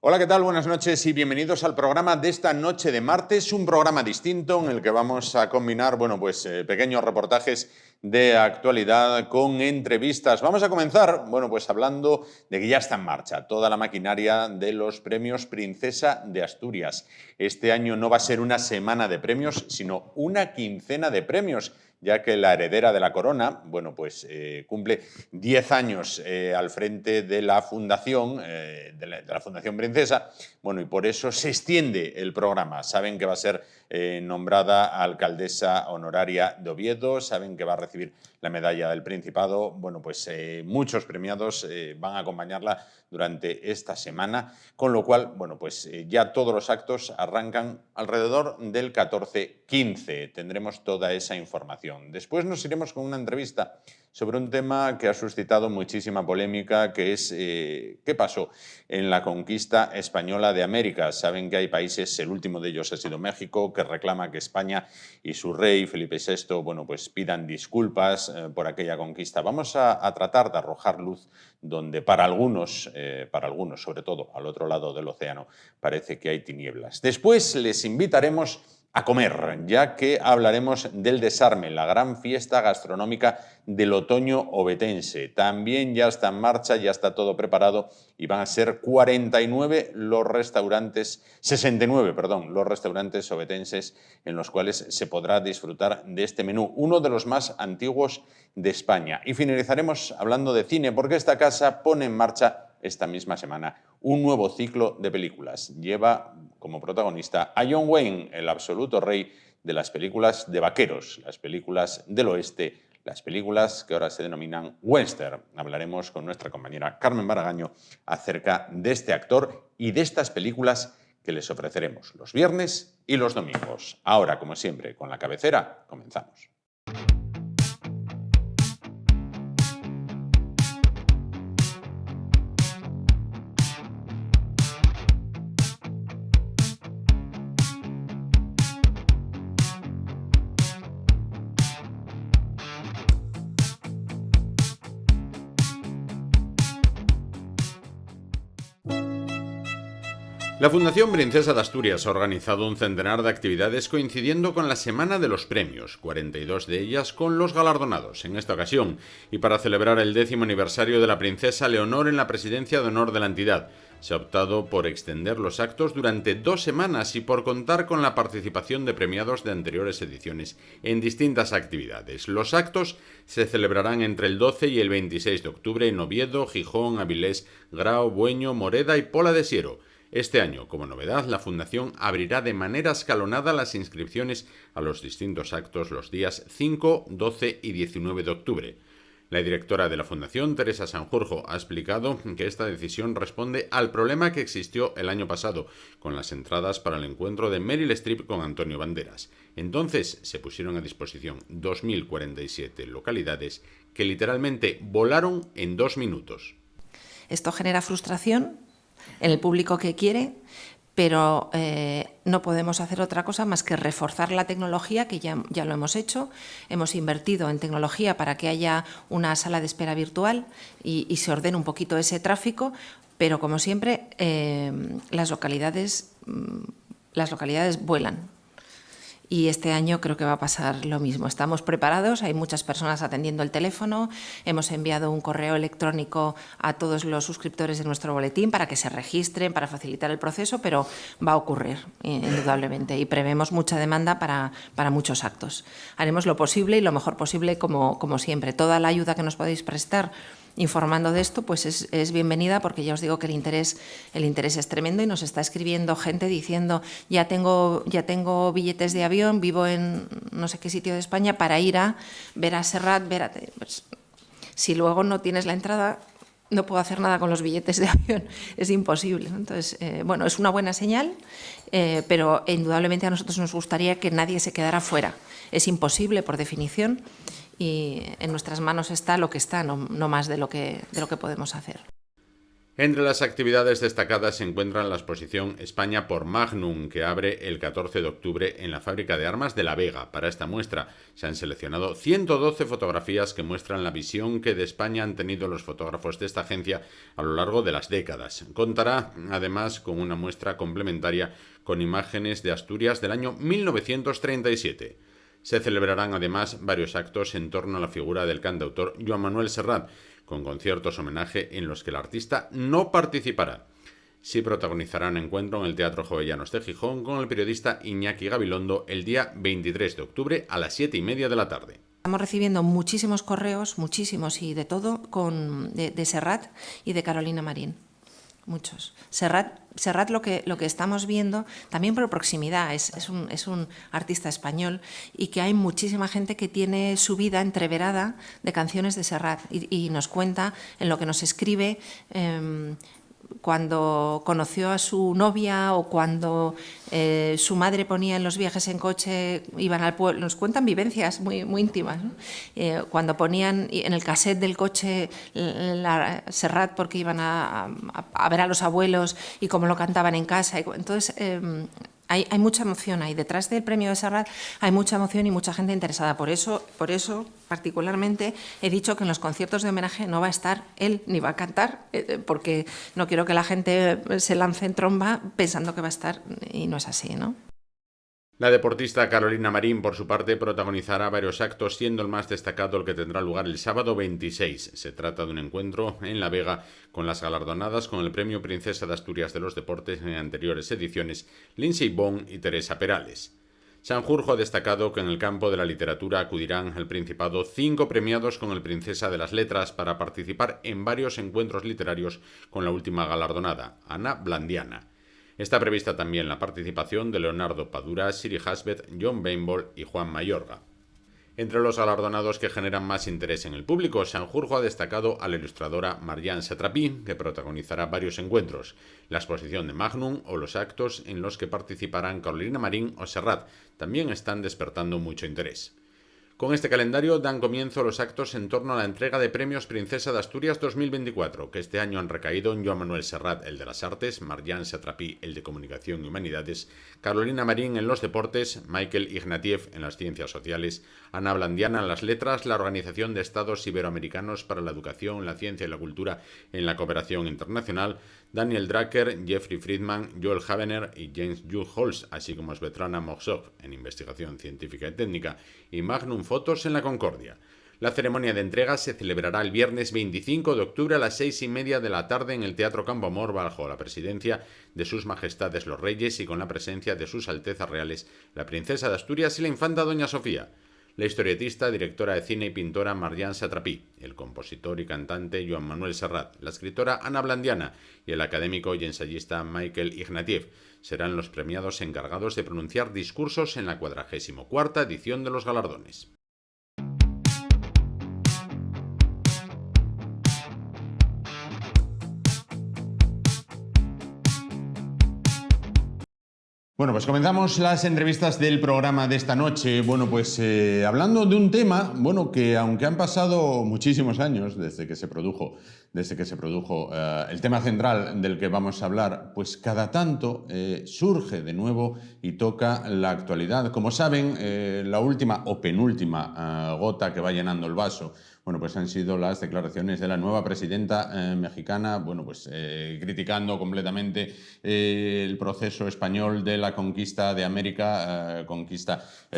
Hola, ¿qué tal? Buenas noches y bienvenidos al programa de esta noche de martes, un programa distinto en el que vamos a combinar, pequeños reportajes de actualidad con entrevistas. Vamos a comenzar, hablando de que ya está en marcha toda la maquinaria de los premios Princesa de Asturias. Este año no va a ser una semana de premios, sino una quincena de premios, ya que la heredera de la corona, cumple 10 años al frente de la Fundación, de la Fundación Princesa, y por eso se extiende el programa. Saben que va a ser nombrada alcaldesa honoraria de Oviedo, saben que va a recibir la medalla del Principado. Muchos premiados van a acompañarla durante esta semana, con lo cual, ya todos los actos arrancan alrededor del 14-15. Tendremos toda esa información. Después nos iremos con una entrevista sobre un tema que ha suscitado muchísima polémica, que es qué pasó en la conquista española de América. Saben que hay países, el último de ellos ha sido México, que reclama que España y su rey, Felipe VI, pidan disculpas por aquella conquista. Vamos a tratar de arrojar luz donde para algunos, sobre todo al otro lado del océano, parece que hay tinieblas. Después les invitaremos a comer, ya que hablaremos del Desarme, la gran fiesta gastronómica del otoño ovetense. También ya está en marcha, ya está todo preparado y van a ser 69 los restaurantes, 69, los restaurantes ovetenses en los cuales se podrá disfrutar de este menú, uno de los más antiguos de España. Y finalizaremos hablando de cine, porque esta casa pone en marcha esta misma semana un nuevo ciclo de películas. Lleva como protagonista a John Wayne, el absoluto rey de las películas de vaqueros, las películas del oeste, las películas que ahora se denominan western. Hablaremos con nuestra compañera Carmen Baragaño acerca de este actor y de estas películas que les ofreceremos los viernes y los domingos. Ahora, como siempre, con la cabecera, comenzamos. La Fundación Princesa de Asturias ha organizado un centenar de actividades coincidiendo con la Semana de los Premios, 42 de ellas con los galardonados en esta ocasión, y para celebrar el 10º aniversario de la princesa Leonor en la presidencia de honor de la entidad. Se ha optado por extender los actos durante 2 semanas y por contar con la participación de premiados de anteriores ediciones en distintas actividades. Los actos se celebrarán entre el 12 y el 26 de octubre en Oviedo, Gijón, Avilés, Grao, Bueño, Moreda y Pola de Siero. Este año, como novedad, la Fundación abrirá de manera escalonada las inscripciones a los distintos actos los días 5, 12 y 19 de octubre. La directora de la Fundación, Teresa Sanjurjo, ha explicado que esta decisión responde al problema que existió el año pasado con las entradas para el encuentro de Meryl Streep con Antonio Banderas. Entonces se pusieron a disposición 2.047 localidades que literalmente volaron en 2 minutos. Esto genera frustración en el público que quiere, pero no podemos hacer otra cosa más que reforzar la tecnología, que ya lo hemos hecho. Hemos invertido en tecnología para que haya una sala de espera virtual y se ordene un poquito ese tráfico, pero como siempre las localidades vuelan. Y este año creo que va a pasar lo mismo. Estamos preparados, hay muchas personas atendiendo el teléfono, hemos enviado un correo electrónico a todos los suscriptores de nuestro boletín para que se registren, para facilitar el proceso, pero va a ocurrir, indudablemente, y prevemos mucha demanda para muchos actos. Haremos lo posible y lo mejor posible como siempre. Toda la ayuda que nos podéis prestar informando de esto, pues es bienvenida, porque ya os digo que el interés es tremendo y nos está escribiendo gente diciendo ya tengo billetes de avión, vivo en no sé qué sitio de España para ir a ver a Serrat, pues, si luego no tienes la entrada no puedo hacer nada con los billetes de avión, es imposible. Entonces, es una buena señal, pero indudablemente a nosotros nos gustaría que nadie se quedara fuera. Es imposible por definición, y en nuestras manos está lo que está, no más de lo que podemos hacer. Entre las actividades destacadas se encuentran la exposición España por Magnum, que abre el 14 de octubre en la Fábrica de Armas de La Vega. Para esta muestra se han seleccionado 112 fotografías que muestran la visión que de España han tenido los fotógrafos de esta agencia a lo largo de las décadas. Contará además con una muestra complementaria con imágenes de Asturias del año 1937. Se celebrarán además varios actos en torno a la figura del cantautor Joan Manuel Serrat, con conciertos homenaje en los que el artista no participará. Sí protagonizará un encuentro en el Teatro Jovellanos de Gijón con el periodista Iñaki Gabilondo el día 23 de octubre a las 7:30 de la tarde. Estamos recibiendo muchísimos correos, muchísimos y de todo, de Serrat y de Carolina Marín. Muchos. Serrat lo que estamos viendo, también por proximidad, es un artista español y que hay muchísima gente que tiene su vida entreverada de canciones de Serrat y nos cuenta en lo que nos escribe cuando conoció a su novia o cuando su madre ponía en los viajes en coche, iban al pueblo, nos cuentan vivencias muy íntimas, ¿no? Cuando ponían en el cassette del coche la Serrat porque iban a ver a los abuelos y cómo lo cantaban en casa. Entonces hay mucha emoción ahí. Detrás del premio de Serrat hay mucha emoción y mucha gente interesada. Por eso, particularmente, he dicho que en los conciertos de homenaje no va a estar él ni va a cantar, porque no quiero que la gente se lance en tromba pensando que va a estar y no es así, ¿no? La deportista Carolina Marín, por su parte, protagonizará varios actos, siendo el más destacado el que tendrá lugar el sábado 26. Se trata de un encuentro en La Vega con las galardonadas con el Premio Princesa de Asturias de los Deportes en anteriores ediciones, Lindsey Vonn y Teresa Perales. Sanjurjo ha destacado que en el campo de la literatura acudirán al Principado 5 premiados con el Princesa de las Letras para participar en varios encuentros literarios con la última galardonada, Ana Blandiana. Está prevista también la participación de Leonardo Padura, Siri Hasbet, John Bainball y Juan Mayorga. Entre los galardonados que generan más interés en el público, Sanjurjo ha destacado a la ilustradora Marianne Satrapi, que protagonizará varios encuentros, la exposición de Magnum o los actos en los que participarán Carolina Marín o Serrat. También están despertando mucho interés. Con este calendario dan comienzo los actos en torno a la entrega de premios Princesa de Asturias 2024, que este año han recaído en Joan Manuel Serrat, el de las Artes, Marianne Satrapi, el de Comunicación y Humanidades, Carolina Marín en los Deportes, Michael Ignatieff en las Ciencias Sociales, Ana Blandiana en las Letras, la Organización de Estados Iberoamericanos para la Educación, la Ciencia y la Cultura en la Cooperación Internacional, Daniel Drucker, Jeffrey Friedman, Joel Havener y James Jules Holtz, así como Svetlana Moksov en Investigación Científica y Técnica y Magnum Fotos en la Concordia. La ceremonia de entrega se celebrará el viernes 25 de octubre a las 6:30 de la tarde en el Teatro Campo Amor bajo la presidencia de Sus Majestades los Reyes y con la presencia de Sus Altezas Reales, la Princesa de Asturias y la Infanta Doña Sofía. La historietista, directora de cine y pintora Marianne Satrapi, el compositor y cantante Joan Manuel Serrat, la escritora Ana Blandiana y el académico y ensayista Michael Ignatieff serán los premiados encargados de pronunciar discursos en la 44ª edición de los galardones. Bueno, pues comenzamos las entrevistas del programa de esta noche. Bueno, pues hablando de un tema, bueno, que aunque han pasado muchísimos años desde que se produjo el tema central del que vamos a hablar, pues cada tanto surge de nuevo y toca la actualidad. Como saben, la última o penúltima gota que va llenando el vaso, bueno, pues han sido las declaraciones de la nueva presidenta mexicana, bueno, pues criticando completamente el proceso español de la conquista de América,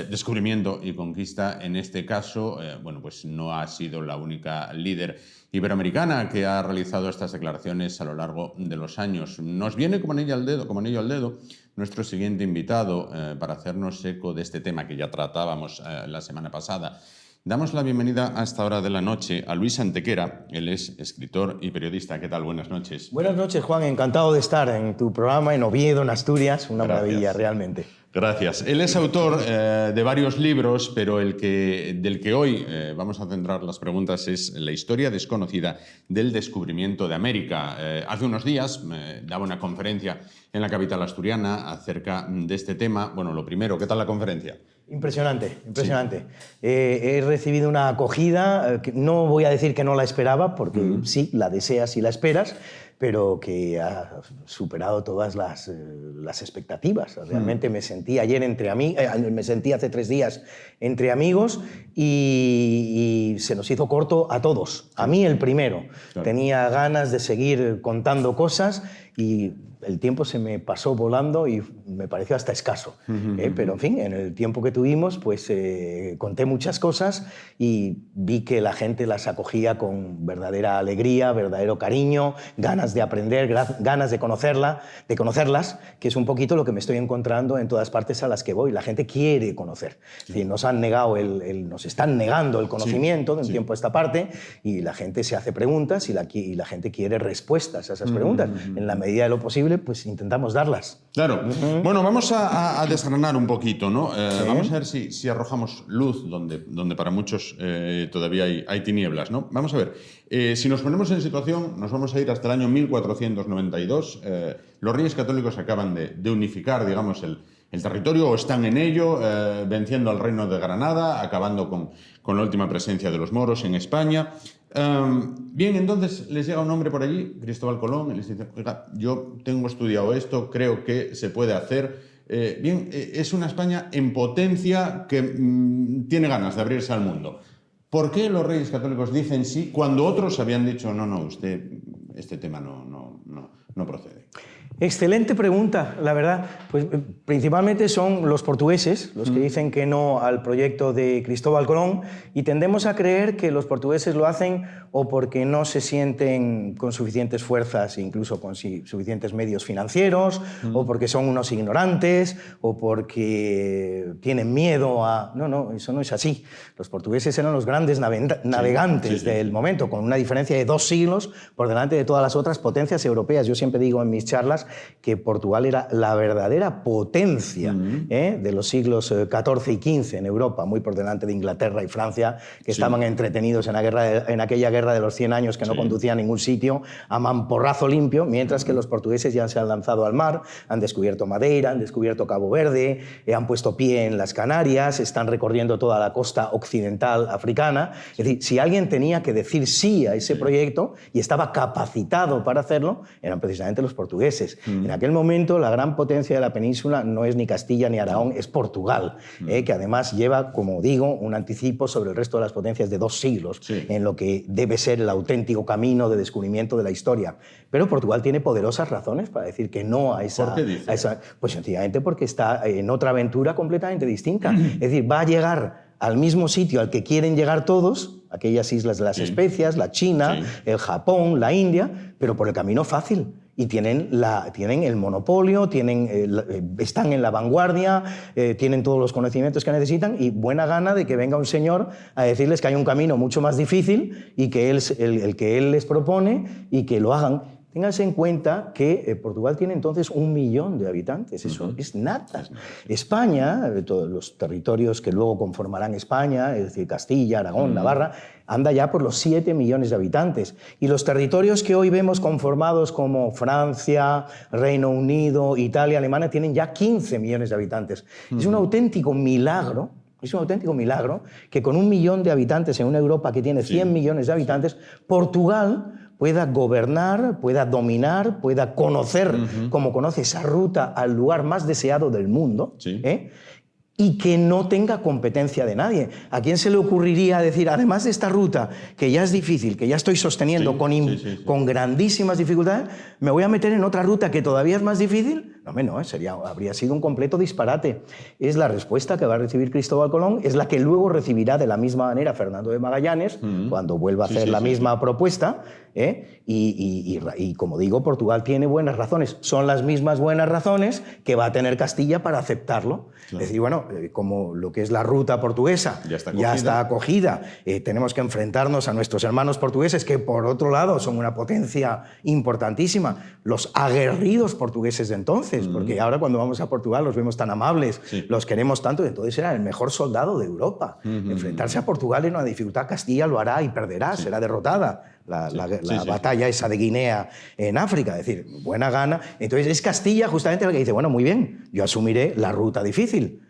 descubrimiento y conquista. En este caso, bueno, pues no ha sido la única líder iberoamericana que ha realizado estas declaraciones a lo largo de los años. Nos viene como anillo al dedo, nuestro siguiente invitado para hacernos eco de este tema que ya tratábamos la semana pasada. Damos la bienvenida a esta hora de la noche a Luis Antequera. Él es escritor y periodista. ¿Qué tal? Buenas noches. Buenas noches, Juan. Encantado de estar en tu programa en Oviedo, en Asturias. Una maravilla, realmente. Gracias. Él es autor de varios libros, pero del que hoy vamos a centrar las preguntas es la historia desconocida del descubrimiento de América. Hace unos días daba una conferencia en la capital asturiana acerca de este tema. Bueno, lo primero, ¿qué tal la conferencia? Impresionante, impresionante. Sí. He recibido una acogida, que no voy a decir que no la esperaba, porque sí, la deseas y la esperas, pero que ha superado todas las expectativas. Realmente me sentí ayer me sentí hace 3 días entre amigos y se nos hizo corto a todos. A mí el primero. Claro. Tenía ganas de seguir contando cosas y el tiempo se me pasó volando y me pareció hasta escaso. Pero, en fin, en el tiempo que tuvimos, pues conté muchas cosas y vi que la gente las acogía con verdadera alegría, verdadero cariño, ganas de aprender, ganas de conocerlas, que es un poquito lo que me estoy encontrando en todas partes a las que voy. La gente quiere conocer. Sí. Es decir, nos están negando el conocimiento de un tiempo a esta parte y la gente se hace preguntas y la gente quiere respuestas a esas preguntas. En la medida de lo posible, pues intentamos darlas. Claro. Bueno, vamos a desgranar un poquito, ¿no? Sí. Vamos a ver si arrojamos luz donde para muchos todavía hay tinieblas, ¿no? Vamos a ver. Si nos ponemos en situación, nos vamos a ir hasta el año 1492. Los Reyes Católicos acaban de unificar, digamos, el territorio, o están en ello, venciendo al Reino de Granada, acabando con la última presencia de los moros en España. Bien, entonces les llega un hombre por allí, Cristóbal Colón, y les dice: oiga, yo tengo estudiado esto, creo que se puede hacer. Es una España en potencia que tiene ganas de abrirse al mundo. ¿Por qué los Reyes Católicos dicen sí cuando otros habían dicho no, usted, este tema no procede? Excelente pregunta, la verdad. Pues principalmente son los portugueses los que dicen que no al proyecto de Cristóbal Colón, y tendemos a creer que los portugueses lo hacen o porque no se sienten con suficientes fuerzas, incluso con suficientes medios financieros, o porque son unos ignorantes, o porque tienen miedo a... No, eso no es así. Los portugueses eran los grandes navegantes del momento, con una diferencia de 2 siglos por delante de todas las otras potencias europeas. Yo siempre digo en mis charlas que Portugal era la verdadera potencia de los siglos XIV y XV en Europa, muy por delante de Inglaterra y Francia, que estaban entretenidos en aquella guerra de los 100 años que no conducía a ningún sitio, a mamporrazo limpio, mientras que los portugueses ya se han lanzado al mar, han descubierto Madeira, han descubierto Cabo Verde, han puesto pie en las Canarias, están recorriendo toda la costa occidental africana. Es decir, si alguien tenía que decir sí a ese proyecto y estaba capacitado para hacerlo, eran precisamente los portugueses. En aquel momento la gran potencia de la península no es ni Castilla ni Aragón, es Portugal, que además lleva, como digo, un anticipo sobre el resto de las potencias de 2 siglos en lo que debe ser el auténtico camino de descubrimiento de la historia. Pero Portugal tiene poderosas razones para decir que no a esa... ¿Por qué dice? Pues sencillamente porque está en otra aventura completamente distinta. Es decir, va a llegar al mismo sitio al que quieren llegar todos, aquellas islas de las especias, la China, el Japón, la India, pero por el camino fácil. Y tienen el monopolio, están en la vanguardia, tienen todos los conocimientos que necesitan y buena gana de que venga un señor a decirles que hay un camino mucho más difícil y que el que él les propone y que lo hagan. Ténganse en cuenta que Portugal tiene entonces 1 millón de habitantes, eso es nada. España, todos los territorios que luego conformarán España, es decir, Castilla, Aragón, Navarra, anda ya por los 7 millones de habitantes. Y los territorios que hoy vemos conformados como Francia, Reino Unido, Italia, Alemania, tienen ya 15 millones de habitantes. Es un auténtico milagro. Es un auténtico milagro que con 1 millón de habitantes en una Europa que tiene 100 millones de habitantes, Portugal pueda gobernar, pueda dominar, pueda conocer, como conoce, esa ruta al lugar más deseado del mundo, y que no tenga competencia de nadie. ¿A quién se le ocurriría decir, además de esta ruta, que ya es difícil, que ya estoy sosteniendo con grandísimas dificultades, me voy a meter en otra ruta que todavía es más difícil? No, habría sido un completo disparate. Es la respuesta que va a recibir Cristóbal Colón, es la que luego recibirá de la misma manera Fernando de Magallanes, cuando vuelva a hacer la misma propuesta. Y como digo, Portugal tiene buenas razones. Son las mismas buenas razones que va a tener Castilla para aceptarlo. Claro. Es decir, bueno, como lo que es la ruta portuguesa ya está acogida, tenemos que enfrentarnos a nuestros hermanos portugueses, que por otro lado son una potencia importantísima, los aguerridos portugueses de entonces, porque ahora cuando vamos a Portugal los vemos tan amables, los queremos tanto, entonces era el mejor soldado de Europa. Enfrentarse a Portugal era una dificultad, Castilla lo hará y perderá, será derrotada. La batalla esa de Guinea en África, es decir, buena gana. Entonces es Castilla justamente la que dice, bueno, muy bien, yo asumiré la ruta difícil,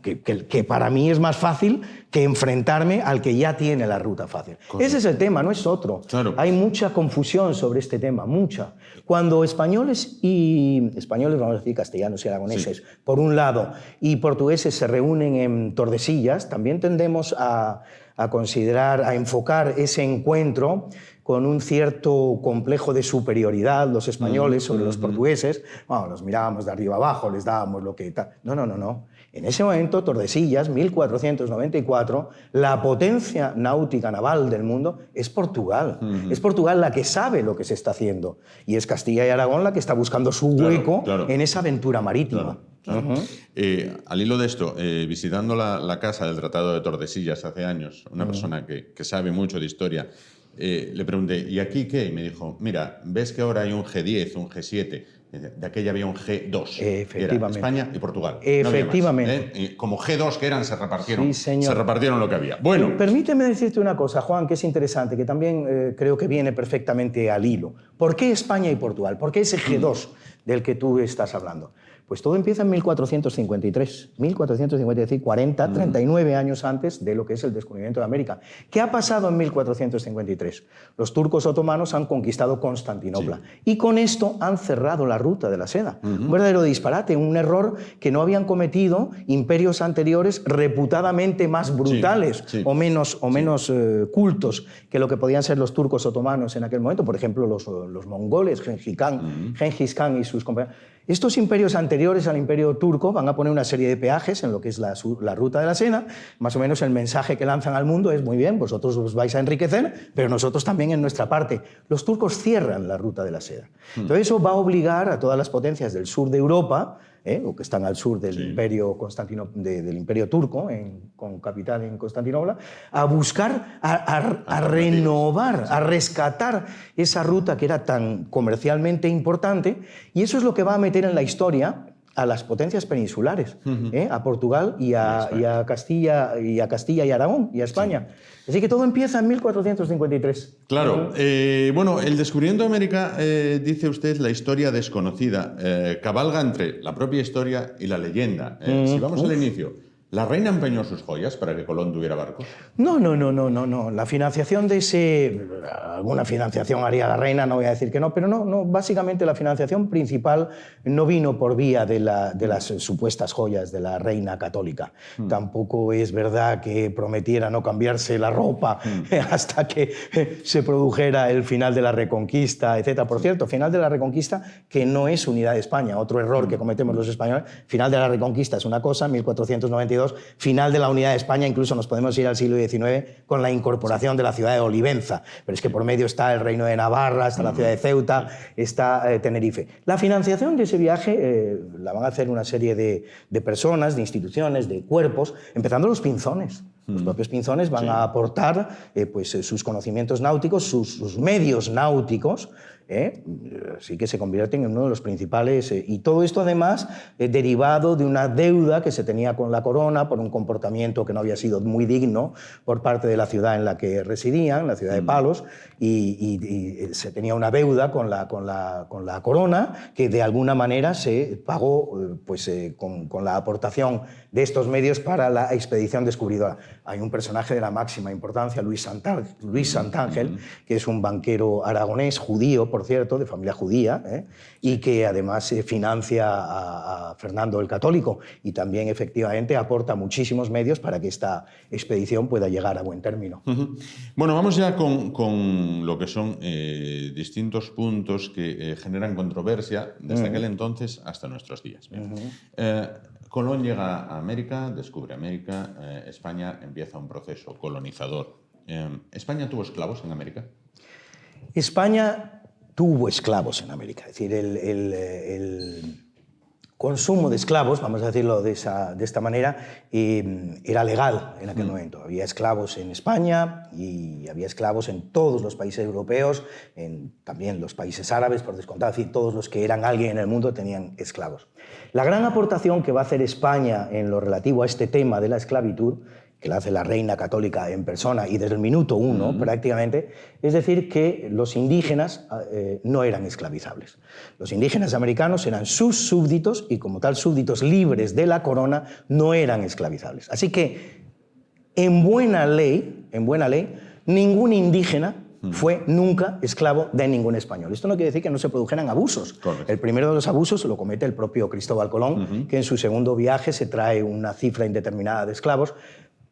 que para mí es más fácil que enfrentarme al que ya tiene la ruta fácil. Correcto. Ese es el tema, no es otro. Claro. Hay mucha confusión sobre este tema, mucha. Cuando españoles, vamos a decir castellanos y aragoneses, por un lado, y portugueses se reúnen en Tordesillas, también tendemos a considerar, a enfocar ese encuentro con un cierto complejo de superioridad, los españoles sobre los portugueses. Bueno, los mirábamos de arriba abajo, les dábamos lo que tal. No. En ese momento, Tordesillas, 1494, la potencia náutica naval del mundo es Portugal. Es Portugal la que sabe lo que se está haciendo. Y es Castilla y Aragón la que está buscando su hueco en esa aventura marítima. Claro. Al hilo de esto, visitando la casa del Tratado de Tordesillas hace años, una persona que sabe mucho de historia, le pregunté, ¿y aquí qué? Y me dijo, mira, ¿ves que ahora hay un G10, un G7? De aquella había un G2, efectivamente. Era España y Portugal. Efectivamente. No había más, Y como G2 que eran, se repartieron, sí, señor. Se repartieron lo que había. Bueno. Permíteme decirte una cosa, Juan, que es interesante, que también creo que viene perfectamente al hilo. ¿Por qué España y Portugal? ¿Por qué ese G2 del que tú estás hablando? Pues todo empieza en 1453, 1453, 40, 39 años antes de lo que es el descubrimiento de América. ¿Qué ha pasado en 1453? Los turcos otomanos han conquistado Constantinopla y con esto han cerrado la ruta de la seda. Un verdadero disparate, un error que no habían cometido imperios anteriores reputadamente más brutales o menos cultos que lo que podían ser los turcos otomanos en aquel momento. Por ejemplo, los mongoles, Gengis Khan y sus compañeros. Estos imperios anteriores al imperio turco van a poner una serie de peajes en lo que es la ruta de la seda. Más o menos el mensaje que lanzan al mundo es, muy bien, vosotros os vais a enriquecer, pero nosotros también en nuestra parte. Los turcos cierran la ruta de la seda. Entonces eso va a obligar a todas las potencias del sur de Europa, o que están al sur del imperio del imperio turco, con capital en Constantinopla, a buscar, a renovar, a rescatar esa ruta que era tan comercialmente importante, y eso es lo que va a meter en la historia a las potencias peninsulares, a Portugal y a Castilla y Aragón y a España. Así que todo empieza en 1453. Claro. Bueno, el descubrimiento de América, dice usted, la historia desconocida, cabalga entre la propia historia y la leyenda. Si vamos al inicio, ¿la reina empeñó sus joyas para que Colón tuviera barcos? No. La financiación de ese... Alguna financiación haría la reina, no voy a decir que no, pero no. Básicamente la financiación principal no vino por vía de las supuestas joyas de la reina católica. Tampoco es verdad que prometiera no cambiarse la ropa hasta que se produjera el final de la Reconquista, etc. Por cierto, final de la Reconquista que no es unidad de España. Otro error que cometemos los españoles. Final de la Reconquista es una cosa, 1492. Final de la unidad de España, incluso nos podemos ir al siglo XIX con la incorporación de la ciudad de Olivenza, pero es que por medio está el reino de Navarra, está la ciudad de Ceuta, está Tenerife. La financiación de ese viaje la van a hacer una serie de personas, de instituciones, de cuerpos, empezando los pinzones. Los propios pinzones van a aportar sus conocimientos náuticos, sus medios náuticos, así que se convierten en uno de los principales. Y todo esto, además, derivado de una deuda que se tenía con la corona por un comportamiento que no había sido muy digno por parte de la ciudad en la que residían, la ciudad de Palos, y se tenía una deuda con la corona que de alguna manera se pagó con la aportación de estos medios para la expedición descubridora. Hay un personaje de la máxima importancia, Luis Santángel, que es un banquero aragonés, judío, por cierto, de familia judía, y que además financia a Fernando el Católico y también efectivamente aporta muchísimos medios para que esta expedición pueda llegar a buen término. Bueno, vamos ya con lo que son distintos puntos que generan controversia desde aquel entonces hasta nuestros días. Colón llega a América, descubre América, España empieza un proceso colonizador. ¿España tuvo esclavos en América? España tuvo esclavos en América. Es decir, el consumo de esclavos, vamos a decirlo de esta manera, era legal en aquel momento. Había esclavos en España y había esclavos en todos los países europeos, también los países árabes, por descontado. Es decir, todos los que eran alguien en el mundo tenían esclavos. La gran aportación que va a hacer España en lo relativo a este tema de la esclavitud, que la hace la reina católica en persona y desde el minuto 1 prácticamente, es decir, que los indígenas no eran esclavizables. Los indígenas americanos eran sus súbditos y como tal súbditos libres de la corona no eran esclavizables. Así que en buena ley, ningún indígena fue nunca esclavo de ningún español. Esto no quiere decir que no se produjeran abusos. Correcto. El primero de los abusos lo comete el propio Cristóbal Colón, que en su segundo viaje se trae una cifra indeterminada de esclavos,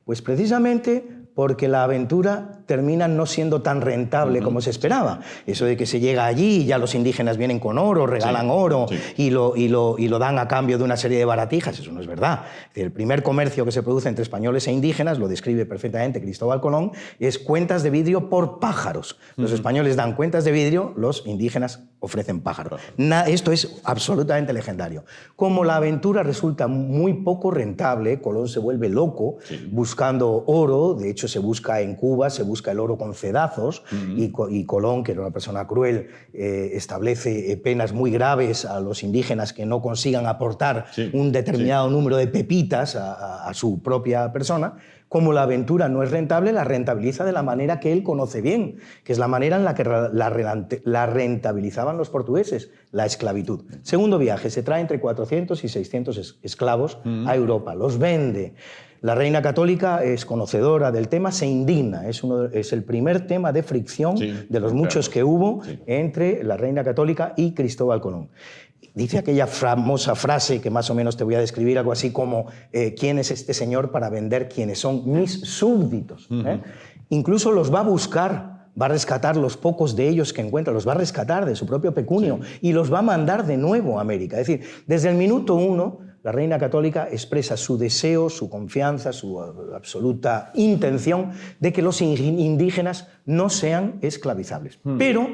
pues precisamente porque la aventura termina no siendo tan rentable como se esperaba. Eso de que se llega allí y ya los indígenas vienen con oro, regalan oro y lo dan a cambio de una serie de baratijas, eso no es verdad. Es decir, el primer comercio que se produce entre españoles e indígenas, lo describe perfectamente Cristóbal Colón, es cuentas de vidrio por pájaros. Los españoles dan cuentas de vidrio, los indígenas ofrecen pájaros. Esto es absolutamente legendario. Como la aventura resulta muy poco rentable, Colón se vuelve loco buscando oro. De hecho, se busca en Cuba, se busca el oro con cedazos y Colón, que era una persona cruel, establece penas muy graves a los indígenas que no consigan aportar un determinado número de pepitas a su propia persona. Como la aventura no es rentable, la rentabiliza de la manera que él conoce bien, que es la manera en la que la rentabilizaban los portugueses, la esclavitud. Segundo viaje, se trae entre 400 y 600 esclavos a Europa, los vende. La reina católica es conocedora del tema, se indigna, es el primer tema de fricción de los muchos que hubo entre la reina católica y Cristóbal Colón. Dice aquella famosa frase que más o menos te voy a describir, algo así como ¿quién es este señor para vender quienes son mis súbditos? Incluso los va a buscar, va a rescatar los pocos de ellos que encuentra, los va a rescatar de su propio pecunio y los va a mandar de nuevo a América. Es decir, desde el minuto 1, la reina católica expresa su deseo, su confianza, su absoluta intención de que los indígenas no sean esclavizables. Pero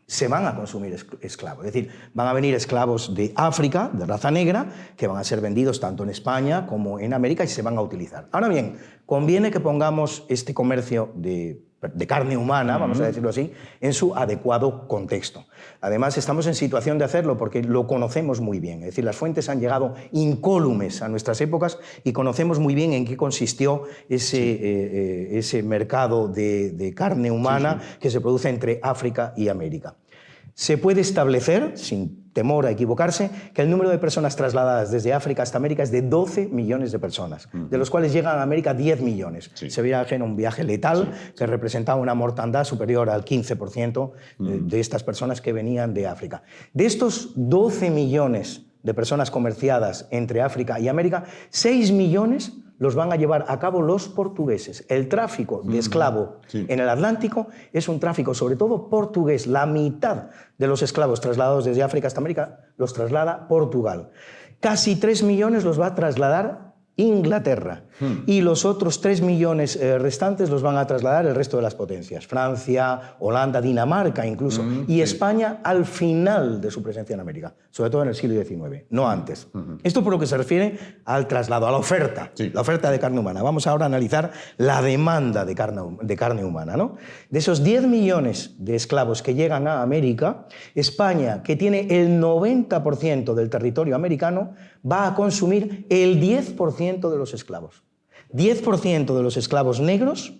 se van a consumir esclavos. Es decir, van a venir esclavos de África, de raza negra, que van a ser vendidos tanto en España como en América y se van a utilizar. Ahora bien, conviene que pongamos este comercio de carne humana, vamos a decirlo así, en su adecuado contexto. Además, estamos en situación de hacerlo porque lo conocemos muy bien. Es decir, las fuentes han llegado incólumes a nuestras épocas y conocemos muy bien en qué consistió ese mercado de carne humana que se produce entre África y América. Se puede establecer, sin temor a equivocarse, que el número de personas trasladadas desde África hasta América es de 12 millones de personas, de los cuales llegan a América 10 millones. Se viaja en un viaje letal que representaba una mortandad superior al 15% de estas personas que venían de África. De estos 12 millones de personas comerciadas entre África y América, 6 millones los van a llevar a cabo los portugueses. El tráfico de esclavo en el Atlántico es un tráfico sobre todo portugués. La mitad de los esclavos trasladados desde África hasta América los traslada Portugal. Casi 3 millones los va a trasladar Inglaterra y los otros 3 millones restantes los van a trasladar el resto de las potencias, Francia, Holanda, Dinamarca incluso, y España al final de su presencia en América, sobre todo en el siglo XIX, no antes. Esto por lo que se refiere al traslado, a la oferta de carne humana. Vamos ahora a analizar la demanda de carne humana, ¿no? De esos 10 millones de esclavos que llegan a América, España, que tiene el 90% del territorio americano, va a consumir el 10% de los esclavos. 10% de los esclavos negros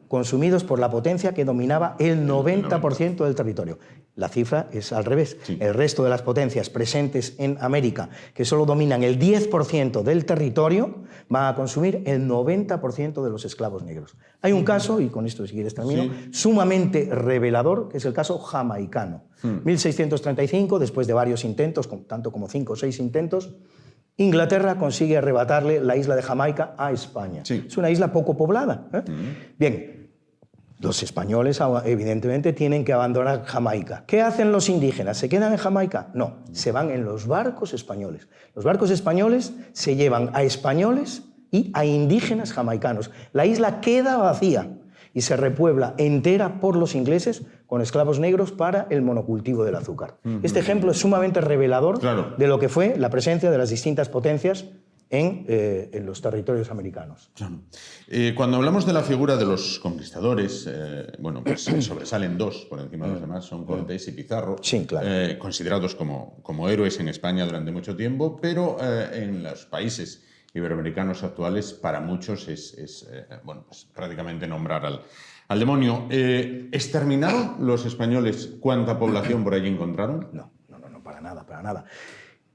consumidos por la potencia que dominaba el 90% del territorio. La cifra es al revés. El resto de las potencias presentes en América, que solo dominan el 10% del territorio, van a consumir el 90% de los esclavos negros. Hay un caso, y con esto si quieres termino, sumamente revelador, que es el caso jamaicano. 1635, después de varios intentos, tanto como 5 o 6 intentos, Inglaterra consigue arrebatarle la isla de Jamaica a España. Es una isla poco poblada. Bien, los españoles evidentemente tienen que abandonar Jamaica. ¿Qué hacen los indígenas? ¿Se quedan en Jamaica? No, se van en los barcos españoles. Los barcos españoles se llevan a españoles y a indígenas jamaicanos. La isla queda vacía y se repuebla entera por los ingleses con esclavos negros para el monocultivo del azúcar. Este ejemplo es sumamente revelador de lo que fue la presencia de las distintas potencias en los territorios americanos. Cuando hablamos de la figura de los conquistadores, bueno, pues sobresalen dos por encima de los demás, son Cortés y Pizarro, considerados como héroes en España durante mucho tiempo, pero en los países iberoamericanos actuales, para muchos es bueno, pues prácticamente nombrar al demonio. ¿Exterminaron los españoles cuánta población por allí encontraron? No, para nada, para nada.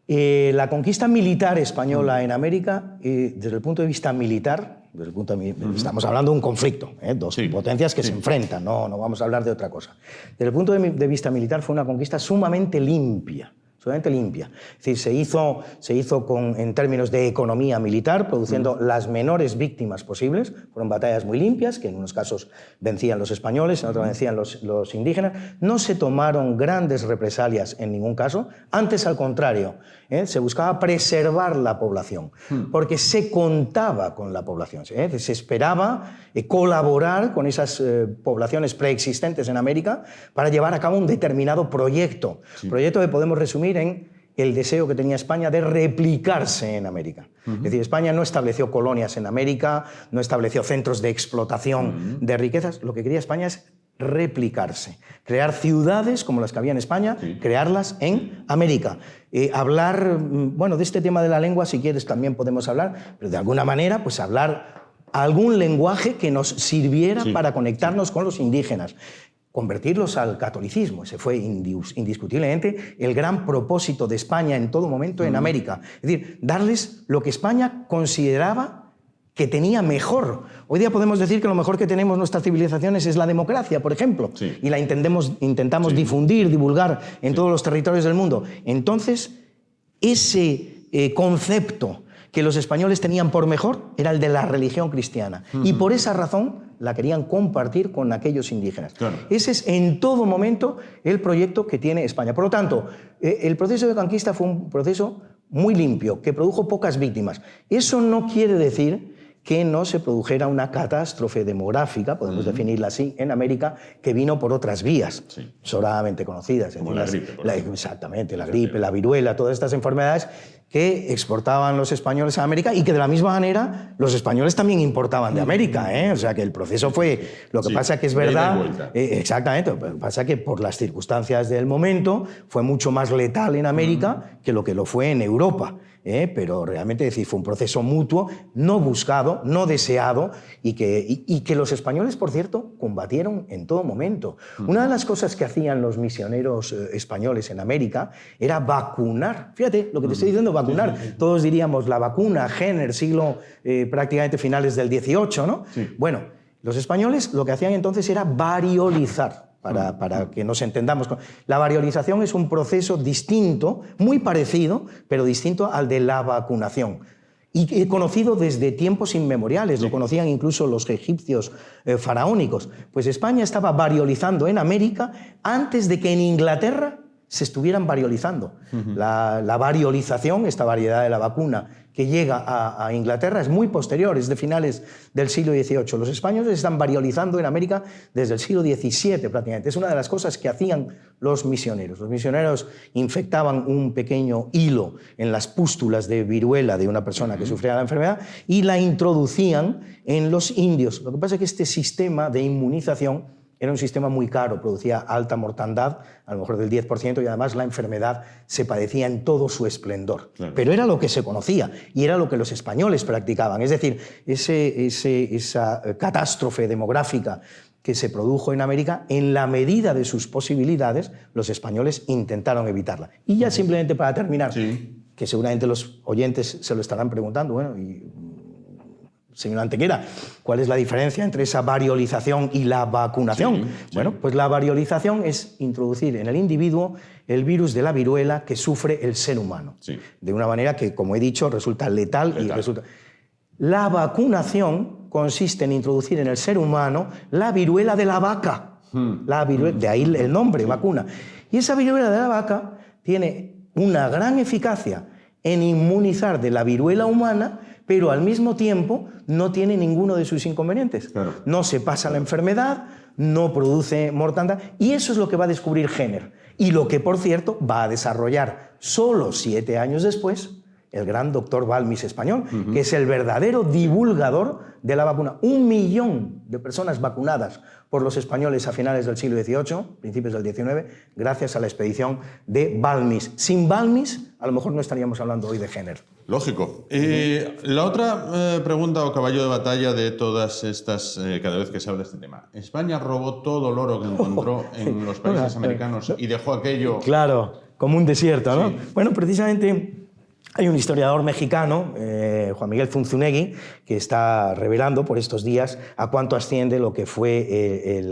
La conquista militar española en América, desde el punto de vista militar, estamos hablando de un conflicto, dos potencias que se enfrentan, no vamos a hablar de otra cosa. Desde el punto de vista militar fue una conquista sumamente limpia. Es decir, se hizo en términos de economía militar, produciendo las menores víctimas posibles. Fueron batallas muy limpias, que en unos casos vencían los españoles, en otros vencían los indígenas. No se tomaron grandes represalias en ningún caso. Antes, al contrario, se buscaba preservar la población, porque se contaba con la población. Se esperaba colaborar con esas poblaciones preexistentes en América para llevar a cabo un determinado proyecto. Proyecto que podemos resumir en el deseo que tenía España de replicarse en América. Es decir, España no estableció colonias en América, no estableció centros de explotación de riquezas. Lo que quería España es replicarse, crear ciudades como las que había en España, crearlas en América. Hablar, bueno, de este tema de la lengua, si quieres, también podemos hablar, pero de alguna manera, pues hablar algún lenguaje que nos sirviera para conectarnos con los indígenas. Convertirlos al catolicismo. Ese fue indiscutiblemente el gran propósito de España en todo momento en América. Es decir, darles lo que España consideraba que tenía mejor. Hoy día podemos decir que lo mejor que tenemos nuestras civilizaciones es la democracia, por ejemplo, y la intentamos difundir, divulgar en todos los territorios del mundo. Entonces, ese concepto que los españoles tenían por mejor era el de la religión cristiana. Y por esa razón la querían compartir con aquellos indígenas. Claro. Ese es en todo momento el proyecto que tiene España. Por lo tanto, el proceso de conquista fue un proceso muy limpio, que produjo pocas víctimas. Eso no quiere decir que no se produjera una catástrofe demográfica, podemos definirla así, en América, que vino por otras vías, sobradamente conocidas. Como la gripe. Exactamente, la gripe, la viruela, todas estas enfermedades que exportaban los españoles a América y que de la misma manera los españoles también importaban de América. O sea que el proceso fue... Lo que pasa que es verdad... Exactamente, lo que pasa que por las circunstancias del momento fue mucho más letal en América que lo fue en Europa. Pero realmente decir, fue un proceso mutuo, no buscado, no deseado, y que los españoles, por cierto, combatieron en todo momento. Una de las cosas que hacían los misioneros españoles en América era vacunar. Fíjate lo que te estoy diciendo, vacunar. Todos diríamos la vacuna, Jenner, siglo prácticamente finales del XVIII, ¿no? Bueno, los españoles lo que hacían entonces era variolizar. Para que nos entendamos. La variolización es un proceso distinto, muy parecido, pero distinto al de la vacunación. Y conocido desde tiempos inmemoriales, lo conocían incluso los egipcios faraónicos. Pues España estaba variolizando en América antes de que en Inglaterra se estuvieran variolizando. La variolización, esta variedad de la vacuna que llega a Inglaterra, es muy posterior, es de finales del siglo XVIII. Los españoles están variolizando en América desde el siglo XVII prácticamente. Es una de las cosas que hacían los misioneros. Los misioneros infectaban un pequeño hilo en las pústulas de viruela de una persona que sufría la enfermedad y la introducían en los indios. Lo que pasa es que este sistema de inmunización era un sistema muy caro, producía alta mortandad, a lo mejor del 10%, y además la enfermedad se padecía en todo su esplendor. Claro. Pero era lo que se conocía y era lo que los españoles practicaban. Es decir, esa catástrofe demográfica que se produjo en América, en la medida de sus posibilidades, los españoles intentaron evitarla. Y ya simplemente para terminar, que seguramente los oyentes se lo estarán preguntando, bueno, señor Antequera, ¿cuál es la diferencia entre esa variolización y la vacunación? Bueno, pues la variolización es introducir en el individuo el virus de la viruela que sufre el ser humano. De una manera que, como he dicho, resulta letal. Y resulta... La vacunación consiste en introducir en el ser humano la viruela de la vaca. De ahí el nombre, vacuna. Y esa viruela de la vaca tiene una gran eficacia en inmunizar de la viruela humana, pero al mismo tiempo no tiene ninguno de sus inconvenientes. Claro. No se pasa la enfermedad, no produce mortandad, y eso es lo que va a descubrir Jenner. Y lo que, por cierto, va a desarrollar solo 7 años después el gran doctor Balmis español, que es el verdadero divulgador de la vacuna. 1 millón de personas vacunadas por los españoles a finales del siglo XVIII, principios del XIX, gracias a la expedición de Balmis. Sin Balmis a lo mejor no estaríamos hablando hoy de género. Lógico. La otra pregunta o caballo de batalla de todas estas, cada vez que se habla de este tema. España robó todo el oro que encontró en los países americanos y dejó aquello... Claro, como un desierto, ¿no? Sí. Bueno, precisamente... Hay un historiador mexicano, Juan Miguel Zunzunegui, que está revelando por estos días a cuánto asciende lo que fue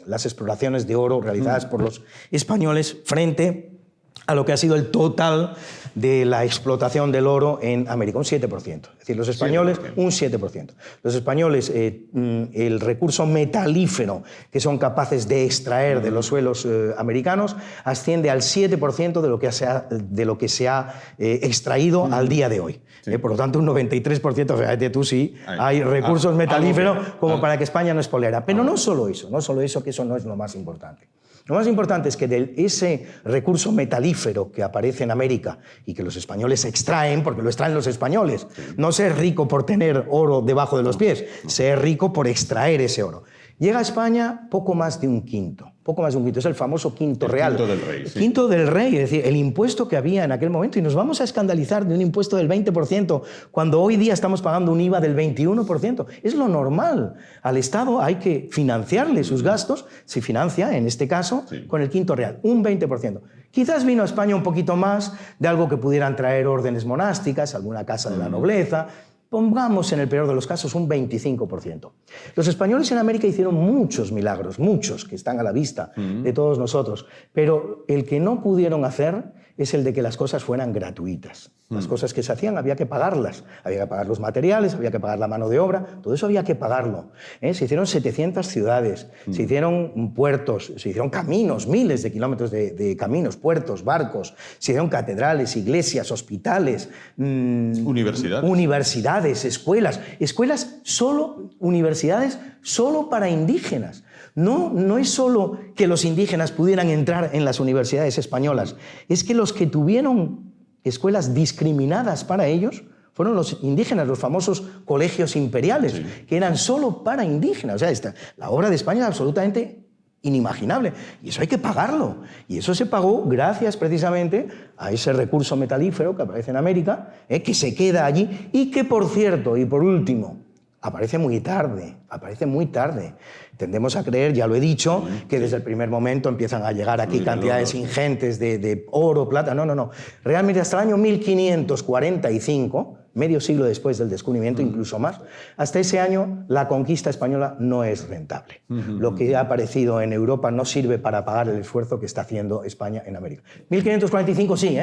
las exploraciones de oro realizadas por los españoles frente a lo que ha sido el total de la explotación del oro en América, un 7%. Es decir, los españoles, 7%. Un 7%. Los españoles, el recurso metalífero que son capaces de extraer de los suelos americanos asciende al 7% de lo que se ha extraído al día de hoy. Sí. Por lo tanto, un 93%, fíjate tú, sí, hay recursos metalíferos como para que España no expoliara. Pero no solo eso, que eso no es lo más importante. Lo más importante es que de ese recurso metalífero que aparece en América y que los españoles extraen, porque lo extraen los españoles, no ser rico por tener oro debajo de los pies, ser rico por extraer ese oro. Llega a España poco más de un quinto, es el famoso quinto real. Quinto del rey. Sí. Quinto del rey, es decir, el impuesto que había en aquel momento. Y nos vamos a escandalizar de un impuesto del 20% cuando hoy día estamos pagando un IVA del 21%. Es lo normal. Al Estado hay que financiarle sus gastos, se financia, en este caso, con el quinto real, un 20%. Quizás vino a España un poquito más de algo que pudieran traer órdenes monásticas, alguna casa de la nobleza. Pongamos en el peor de los casos un 25%. Los españoles en América hicieron muchos milagros, muchos que están a la vista de todos nosotros, pero el que no pudieron hacer es el de que las cosas fueran gratuitas. Las cosas que se hacían había que pagarlas, había que pagar los materiales, había que pagar la mano de obra, todo eso había que pagarlo. Se hicieron 700 ciudades, se hicieron puertos, se hicieron caminos, miles de kilómetros de caminos, puertos, barcos, se hicieron catedrales, iglesias, hospitales, universidades, universidades solo para indígenas. No es solo que los indígenas pudieran entrar en las universidades españolas, es que los que tuvieron escuelas discriminadas para ellos fueron los indígenas, los famosos colegios imperiales, que eran solo para indígenas. O sea, la obra de España es absolutamente inimaginable. Y eso hay que pagarlo. Y eso se pagó gracias precisamente a ese recurso metalífero que aparece en América, que se queda allí y que, por cierto, y por último, aparece muy tarde. Tendemos a creer, ya lo he dicho, que desde el primer momento empiezan a llegar aquí cantidades ingentes de oro, plata. No. Realmente hasta el año 1545, medio siglo después del descubrimiento, incluso más, hasta ese año la conquista española no es rentable. Lo que ha aparecido en Europa no sirve para pagar el esfuerzo que está haciendo España en América. 1545 sí,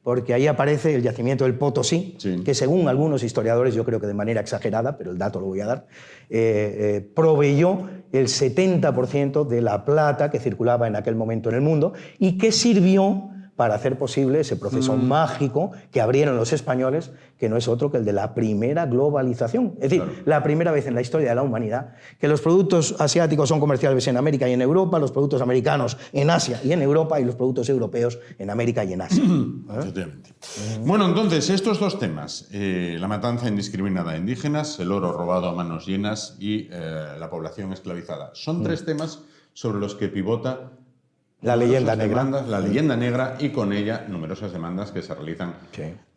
porque ahí aparece el yacimiento del Potosí, que según algunos historiadores, yo creo que de manera exagerada, pero el dato lo voy a dar, proveyó el 70% de la plata que circulaba en aquel momento en el mundo y que sirvió para hacer posible ese proceso mágico que abrieron los españoles, que no es otro que el de la primera globalización. Es decir, la primera vez en la historia de la humanidad que los productos asiáticos son comerciables en América y en Europa, los productos americanos en Asia y en Europa, y los productos europeos en América y en Asia. Efectivamente. Bueno, entonces, estos dos temas, la matanza indiscriminada de indígenas, el oro robado a manos llenas y la población esclavizada, son tres temas sobre los que pivota la leyenda negra. La leyenda negra, y con ella numerosas demandas que se realizan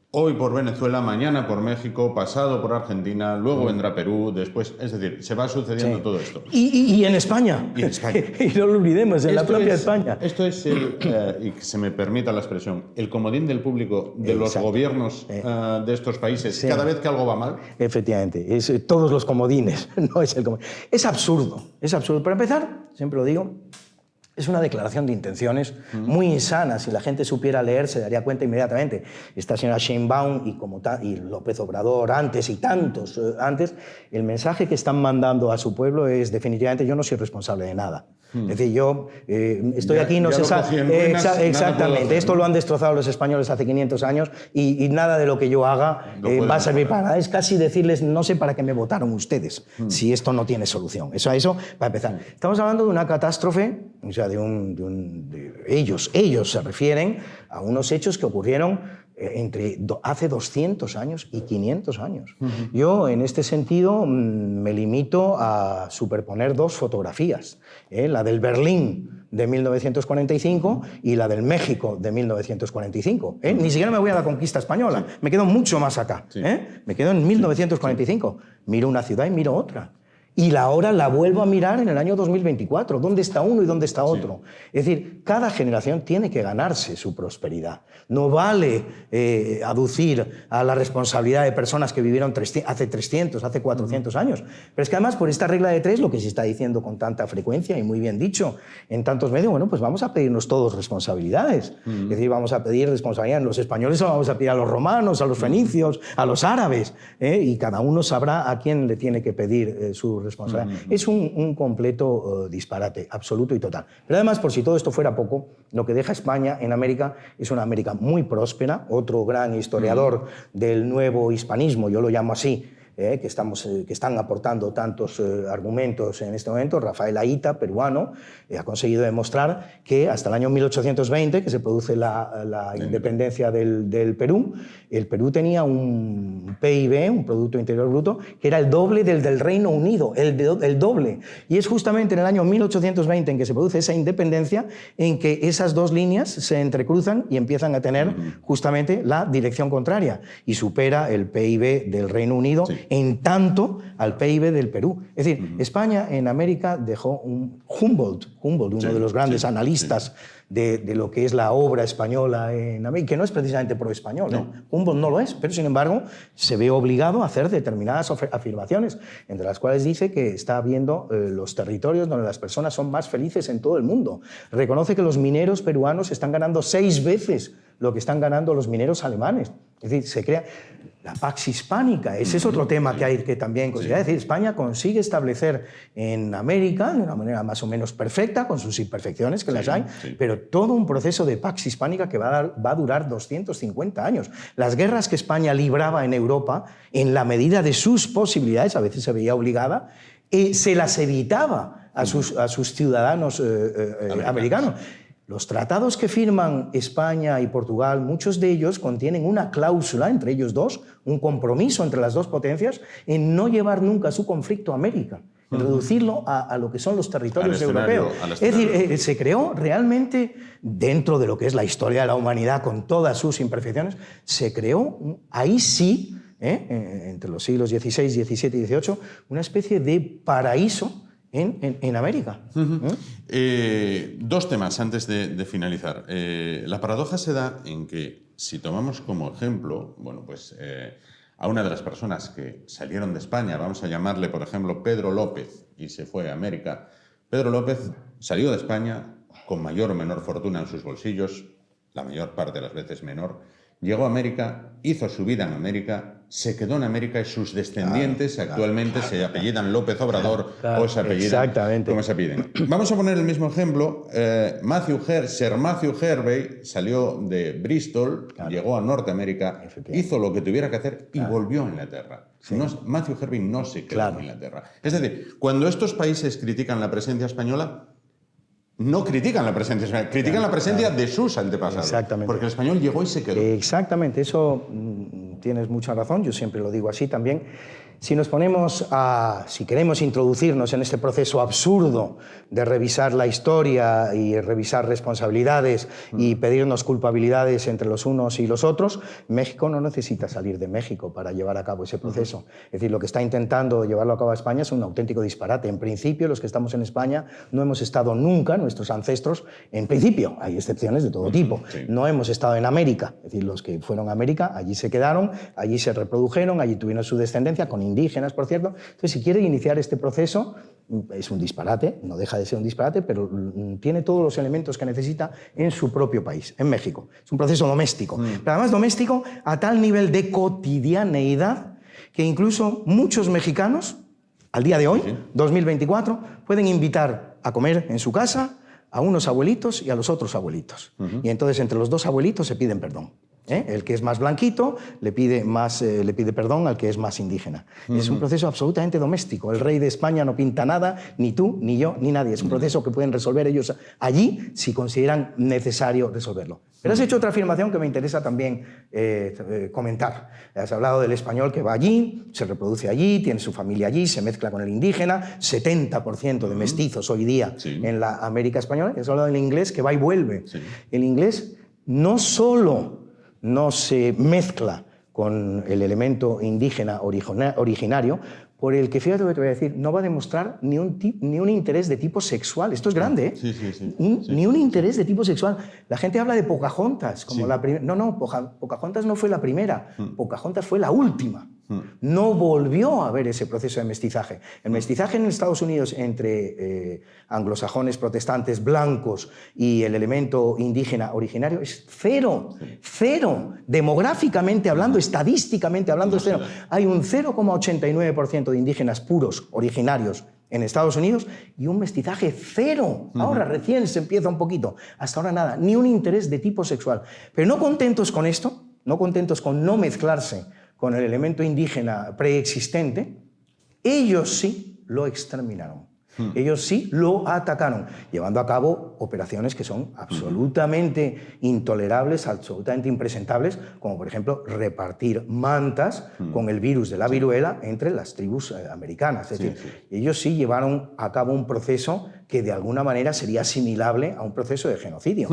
hoy por Venezuela, mañana por México, pasado por Argentina, luego vendrá Perú, después, es decir, se va sucediendo todo esto. Y en España. Y en España. Y no lo olvidemos, en la propia España. Esto es, y que se me permita la expresión, el comodín del público de los gobiernos de estos países cada vez que algo va mal. Efectivamente, es todos los comodines, no es el comodín. Es absurdo. Para empezar, siempre lo digo, es una declaración de intenciones muy insana. Si la gente supiera leer, se daría cuenta inmediatamente. Esta señora Sheinbaum y López Obrador antes y tantos antes, el mensaje que están mandando a su pueblo es definitivamente: yo no soy responsable de nada. Es decir, yo estoy aquí, no se sabe. Exactamente, esto lo han destrozado los españoles hace 500 años y nada de lo que yo haga va a servir para nada. Es casi decirles: no sé para qué me votaron ustedes, si esto no tiene solución. Eso para empezar. Estamos hablando de una catástrofe, o sea, ellos se refieren a unos hechos que ocurrieron hace 200 años y 500 años. Yo, en este sentido, me limito a superponer dos fotografías, la del Berlín de 1945 y la del México de 1945. Ni siquiera me voy a la conquista española, me quedo mucho más acá. Me quedo en 1945. Miro una ciudad y miro otra. Y ahora la vuelvo a mirar en el año 2024. ¿Dónde está uno y dónde está otro? Es decir, cada generación tiene que ganarse su prosperidad. No vale aducir a la responsabilidad de personas que vivieron hace 300, hace 400 años. Pero es que además, por esta regla de tres, lo que se está diciendo con tanta frecuencia y muy bien dicho en tantos medios, bueno, pues vamos a pedirnos todos responsabilidades. Es decir, vamos a pedir responsabilidad. Los españoles se lo vamos a pedir a los romanos, a los fenicios, a los árabes, y cada uno sabrá a quién le tiene que pedir su responsabilidad. Es un completo disparate, absoluto y total. Pero además, por si todo esto fuera poco, lo que deja España en América es una América muy próspera. Otro gran historiador del nuevo hispanismo, yo lo llamo así, que están aportando tantos argumentos en este momento, Rafael Aita, peruano, ha conseguido demostrar que hasta el año 1820, que se produce la independencia del Perú, el Perú tenía un PIB, un Producto Interior Bruto, que era el doble del Reino Unido, el doble. Y es justamente en el año 1820 en que se produce esa independencia, en que esas dos líneas se entrecruzan y empiezan a tener justamente la dirección contraria, y supera el PIB del Reino Unido en tanto al PIB del Perú. Es decir, España en América dejó un Humboldt, uno de los grandes analistas de lo que es la obra española en América, que no es precisamente pro-español. No. Humboldt no lo es, pero sin embargo se ve obligado a hacer determinadas afirmaciones, entre las cuales dice que está viendo los territorios donde las personas son más felices en todo el mundo. Reconoce que los mineros peruanos están ganando 6 veces lo que están ganando los mineros alemanes. Es decir, se crea la Pax Hispánica. Ese es otro tema que hay que también considerar. Es decir, España consigue establecer en América, de una manera más o menos perfecta, con sus imperfecciones que las hay, pero todo un proceso de Pax Hispánica que va a durar 250 años. Las guerras que España libraba en Europa, en la medida de sus posibilidades, a veces se veía obligada, se las evitaba a sus ciudadanos americanos. Los tratados que firman España y Portugal, muchos de ellos contienen una cláusula entre ellos dos, un compromiso entre las dos potencias en no llevar nunca su conflicto a América, en reducirlo a lo que son los territorios europeos. Es decir, se creó realmente, dentro de lo que es la historia de la humanidad con todas sus imperfecciones, se creó, ahí sí, entre los siglos XVI, XVII y XVIII, una especie de paraíso en América. Dos temas antes de finalizar. La paradoja se da en que, si tomamos como ejemplo, bueno, pues, a una de las personas que salieron de España, vamos a llamarle, por ejemplo, Pedro López, y se fue a América. Pedro López salió de España con mayor o menor fortuna en sus bolsillos, la mayor parte de las veces menor, llegó a América, hizo su vida en América, se quedó en América y sus descendientes actualmente se apellidan López Obrador o se apellidan como se apelliden. Vamos a poner el mismo ejemplo. Sir Matthew Hervey salió de Bristol, llegó a Norteamérica, hizo lo que tuviera que hacer y volvió a Inglaterra. Matthew Hervey no se quedó en Inglaterra. Es decir, cuando estos países critican la presencia española, no critican la presencia española, critican la presencia de sus antepasados. Exactamente. Porque el español llegó y se quedó. Exactamente, eso tienes mucha razón, yo siempre lo digo así también. Si nos ponemos si queremos introducirnos en este proceso absurdo de revisar la historia y revisar responsabilidades y pedirnos culpabilidades entre los unos y los otros, México no necesita salir de México para llevar a cabo ese proceso. Es decir, lo que está intentando llevarlo a cabo España es un auténtico disparate. En principio, los que estamos en España no hemos estado nunca, nuestros ancestros, en principio, hay excepciones de todo tipo, no hemos estado en América. Es decir, los que fueron a América, allí se quedaron, allí se reprodujeron, allí tuvieron su descendencia, con indígenas, por cierto. Entonces, si quiere iniciar este proceso, es un disparate, no deja de ser un disparate, pero tiene todos los elementos que necesita en su propio país, en México. Es un proceso doméstico, pero además doméstico a tal nivel de cotidianeidad que incluso muchos mexicanos, al día de hoy, 2024, pueden invitar a comer en su casa a unos abuelitos y a los otros abuelitos. Y entonces entre los dos abuelitos se piden perdón. El que es más blanquito le pide perdón al que es más indígena. Es un proceso absolutamente doméstico. El rey de España no pinta nada, ni tú, ni yo, ni nadie. Es un proceso que pueden resolver ellos allí si consideran necesario resolverlo. Pero has hecho otra afirmación que me interesa también comentar. Has hablado del español que va allí, se reproduce allí, tiene su familia allí, se mezcla con el indígena, 70% de mestizos hoy día en la América española. Has hablado del inglés que va y vuelve. El inglés no solo no se mezcla con el elemento indígena originario, por el que, fíjate lo que te voy a decir, no va a demostrar ni un interés de tipo sexual. Esto es grande, ¿eh? Sí. Ni un interés de tipo sexual. La gente habla de Pocahontas como la primera. No, Pocahontas no fue la primera. Pocahontas fue la última. No volvió a haber ese proceso de mestizaje. El mestizaje en Estados Unidos entre anglosajones, protestantes, blancos y el elemento indígena originario es cero. Cero. Demográficamente hablando, estadísticamente hablando, es cero. Hay un 0,89% de indígenas puros, originarios, en Estados Unidos y un mestizaje cero. Ahora recién se empieza un poquito. Hasta ahora nada. Ni un interés de tipo sexual. Pero no contentos con esto, no contentos con no mezclarse con el elemento indígena preexistente, ellos sí lo exterminaron. Ellos sí lo atacaron, llevando a cabo operaciones que son absolutamente intolerables, absolutamente impresentables, como por ejemplo repartir mantas con el virus de la viruela entre las tribus americanas. Es decir, ellos sí llevaron a cabo un proceso que de alguna manera sería asimilable a un proceso de genocidio,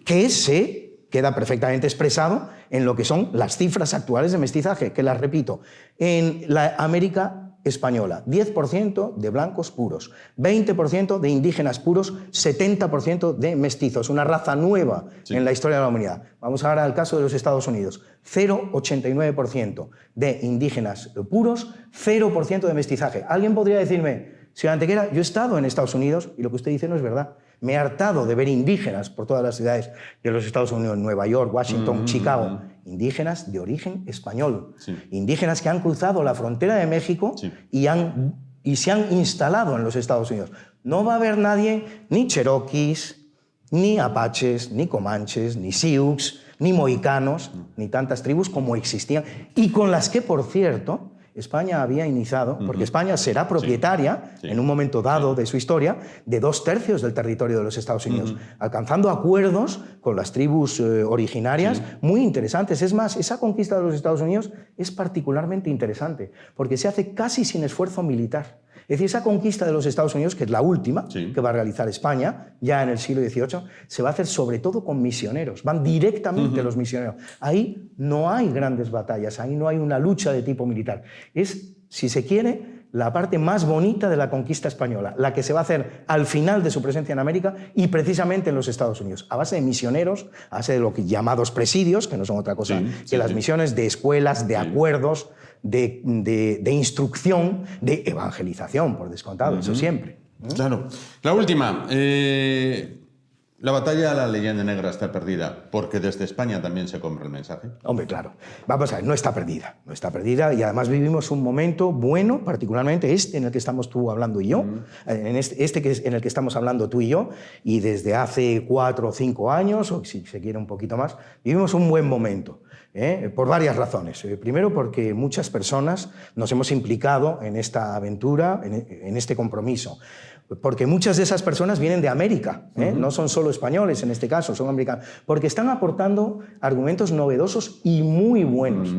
que queda perfectamente expresado en lo que son las cifras actuales de mestizaje, que las repito. En la América española, 10% de blancos puros, 20% de indígenas puros, 70% de mestizos, una raza nueva en la historia de la humanidad. Vamos ahora al caso de los Estados Unidos, 0,89% de indígenas puros, 0% de mestizaje. Alguien podría decirme, señor Antequera, yo he estado en Estados Unidos y lo que usted dice no es verdad. Me he hartado de ver indígenas por todas las ciudades de los Estados Unidos, Nueva York, Washington, Chicago. Indígenas de origen español. Indígenas que han cruzado la frontera de México y se han instalado en los Estados Unidos. No va a haber nadie, ni cherokees, ni apaches, ni comanches, ni sioux, ni mohicanos, ni tantas tribus como existían. Y con las que, por cierto, España había iniciado, porque España será propietaria, en un momento dado de su historia, de 2/3 del territorio de los Estados Unidos, alcanzando acuerdos con las tribus originarias muy interesantes. Es más, esa conquista de los Estados Unidos es particularmente interesante, porque se hace casi sin esfuerzo militar. Es decir, esa conquista de los Estados Unidos, que es la última que va a realizar España, ya en el siglo XVIII, se va a hacer sobre todo con misioneros. Van directamente los misioneros. Ahí no hay grandes batallas, ahí no hay una lucha de tipo militar. Es, si se quiere, la parte más bonita de la conquista española, la que se va a hacer al final de su presencia en América y precisamente en los Estados Unidos, a base de misioneros, a base de lo que llamados presidios, que no son otra cosa que las misiones de escuelas, de acuerdos, de instrucción, de evangelización, por descontado, eso siempre. Claro. La última. La batalla a la leyenda negra está perdida porque desde España también se compra el mensaje. Hombre, claro. Vamos a ver, no está perdida. No está perdida y además vivimos un momento bueno, particularmente en el que estamos tú hablando y yo, en en el que estamos hablando tú y yo, y desde hace 4 o 5 años, o si se quiere un poquito más, vivimos un buen momento. Por varias razones. Primero, porque muchas personas nos hemos implicado en esta aventura, en este compromiso. Porque muchas de esas personas vienen de América, no son solo españoles en este caso, son americanos, porque están aportando argumentos novedosos y muy buenos.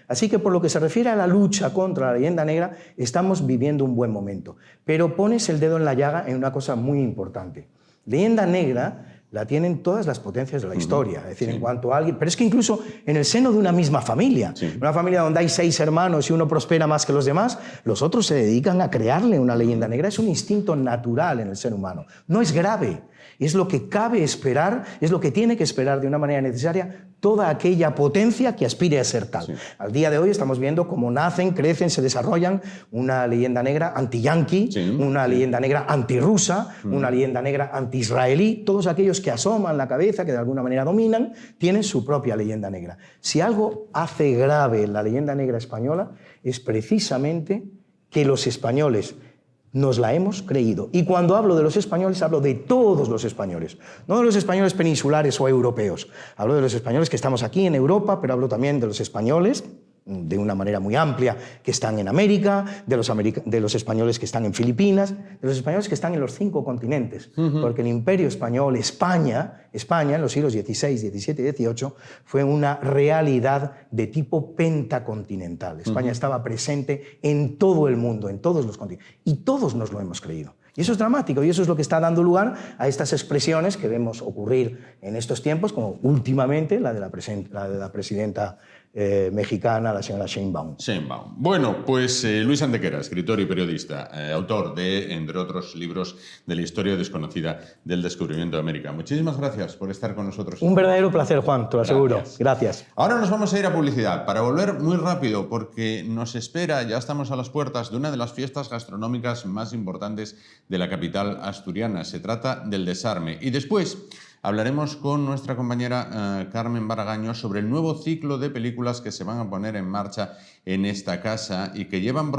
Así que por lo que se refiere a la lucha contra la leyenda negra, estamos viviendo un buen momento. Pero pones el dedo en la llaga en una cosa muy importante. Leyenda negra la tienen todas las potencias de la historia, es decir, en cuanto a alguien... Pero es que incluso en el seno de una misma familia, una familia donde hay 6 hermanos y uno prospera más que los demás, los otros se dedican a crearle una leyenda negra. Es un instinto natural en el ser humano. No es grave, es lo que cabe esperar, es lo que tiene que esperar de una manera necesaria toda aquella potencia que aspire a ser tal. Al día de hoy estamos viendo cómo nacen, crecen, se desarrollan una leyenda negra anti-yanqui, una leyenda negra antirrusa, una leyenda negra anti-israelí. Todos aquellos que asoman la cabeza, que de alguna manera dominan, tienen su propia leyenda negra. Si algo hace grave la leyenda negra española es precisamente que los españoles, Nos la hemos creído. Y cuando hablo de los españoles, hablo de todos los españoles. No de los españoles peninsulares o europeos. Hablo de los españoles que estamos aquí en Europa, pero hablo también de los españoles, de una manera muy amplia, que están en América, de los españoles que están en Filipinas, de los españoles que están en los 5 continentes. Porque el Imperio Español, España, en los siglos XVI, XVII y XVIII, fue una realidad de tipo pentacontinental. España estaba presente en todo el mundo, en todos los continentes. Y todos nos lo hemos creído. Y eso es dramático, y eso es lo que está dando lugar a estas expresiones que vemos ocurrir en estos tiempos, como últimamente la de la presidenta mexicana, la señora Sheinbaum. Bueno, pues Luis Antequera, escritor y periodista, autor de, entre otros libros, de la historia desconocida del descubrimiento de América. Muchísimas gracias por estar con nosotros. Un verdadero placer, Juan, te lo aseguro. Gracias. Ahora nos vamos a ir a publicidad para volver muy rápido, porque nos espera, ya estamos a las puertas de una de las fiestas gastronómicas más importantes de la capital asturiana. Se trata del Desarme. Y después hablaremos con nuestra compañera Carmen Baragaño sobre el nuevo ciclo de películas que se van a poner en marcha en esta casa y que llevan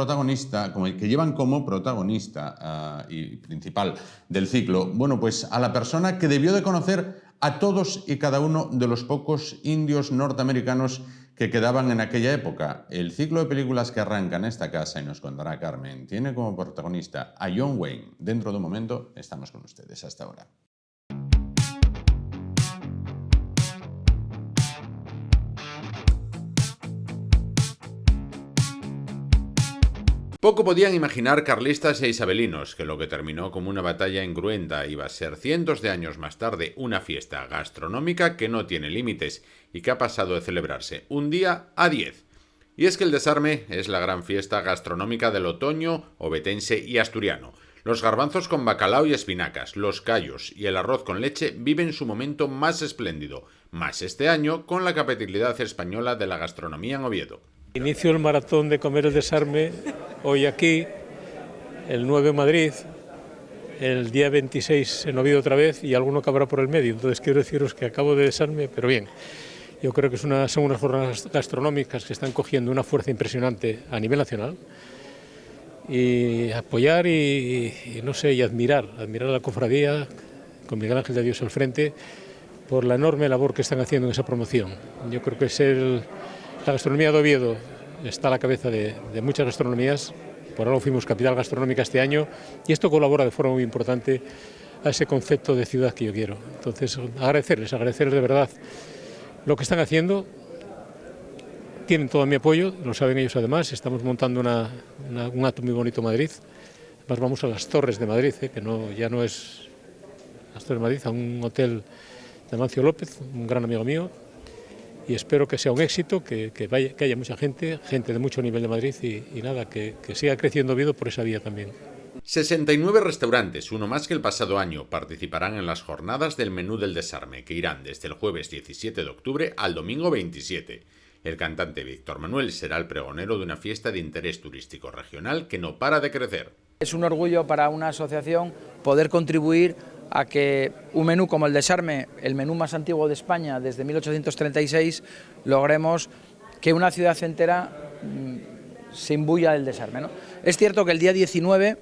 como protagonista y principal del ciclo, bueno, pues a la persona que debió de conocer a todos y cada uno de los pocos indios norteamericanos que quedaban en aquella época. El ciclo de películas que arranca en esta casa, y nos contará Carmen, tiene como protagonista a John Wayne. Dentro de un momento estamos con ustedes. Hasta ahora. Poco podían imaginar carlistas e isabelinos que lo que terminó como una batalla incruenta iba a ser cientos de años más tarde una fiesta gastronómica que no tiene límites y que ha pasado de celebrarse un día a 10. Y es que el Desarme es la gran fiesta gastronómica del otoño obetense y asturiano. Los garbanzos con bacalao y espinacas, los callos y el arroz con leche viven su momento más espléndido, más este año con la capitalidad española de la gastronomía en Oviedo. Inicio el maratón de comer el Desarme hoy aquí, el 9 en Madrid, el día 26 en Oviedo otra vez y alguno acabará por el medio. Entonces quiero deciros que acabo de Desarme, pero bien. Yo creo que son unas jornadas gastronómicas que están cogiendo una fuerza impresionante a nivel nacional. Y apoyar y no sé, y admirar a la cofradía, con Miguel Ángel de Dios al frente, por la enorme labor que están haciendo en esa promoción. Yo creo que la gastronomía de Oviedo está a la cabeza de muchas gastronomías, por ahora fuimos capital gastronómica este año, y esto colabora de forma muy importante a ese concepto de ciudad que yo quiero. Entonces, agradecerles de verdad lo que están haciendo. Tienen todo mi apoyo, lo saben ellos además. Estamos montando un acto muy bonito en Madrid. Además vamos a las Torres de Madrid, que ya no es las Torres de Madrid, a un hotel de Amancio López, un gran amigo mío. Y espero que sea un éxito, que haya mucha gente de mucho nivel de Madrid y nada, que siga creciendo Oviedo por esa vía también. 69 restaurantes, uno más que el pasado año, participarán en las jornadas del menú del Desarme, que irán desde el jueves 17 de octubre al domingo 27. El cantante Víctor Manuel será el pregonero de una fiesta de interés turístico regional que no para de crecer. Es un orgullo para una asociación poder contribuir a que un menú como el Desarme, el menú más antiguo de España desde 1836, logremos que una ciudad entera se imbuya del Desarme, ¿no? Es cierto que el día 19,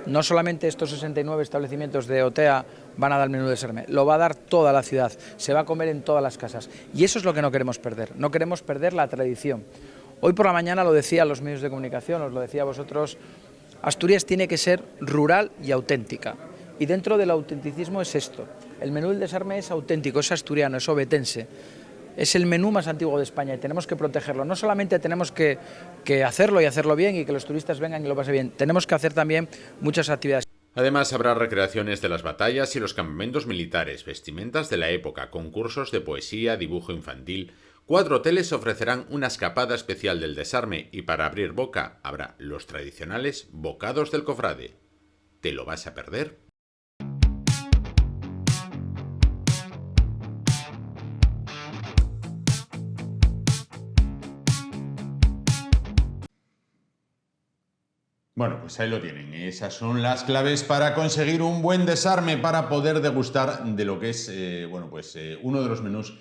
no solamente estos 69 establecimientos de OTEA van a dar el menú del Desarme, lo va a dar toda la ciudad, se va a comer en todas las casas. Y eso es lo que no queremos perder, no queremos perder la tradición. Hoy por la mañana lo decía a los medios de comunicación, os lo decía a vosotros, Asturias tiene que ser rural y auténtica. Y dentro del autenticismo es esto. El menú del Desarme es auténtico, es asturiano, es obetense. Es el menú más antiguo de España y tenemos que protegerlo. No solamente tenemos que hacerlo y hacerlo bien y que los turistas vengan y lo pasen bien, tenemos que hacer también muchas actividades. Además, habrá recreaciones de las batallas y los campamentos militares, vestimentas de la época, concursos de poesía, dibujo infantil. 4 hoteles ofrecerán una escapada especial del Desarme y para abrir boca habrá los tradicionales bocados del cofrade. ¿Te lo vas a perder? Bueno, pues ahí lo tienen. Esas son las claves para conseguir un buen Desarme, para poder degustar de lo que es uno de los menús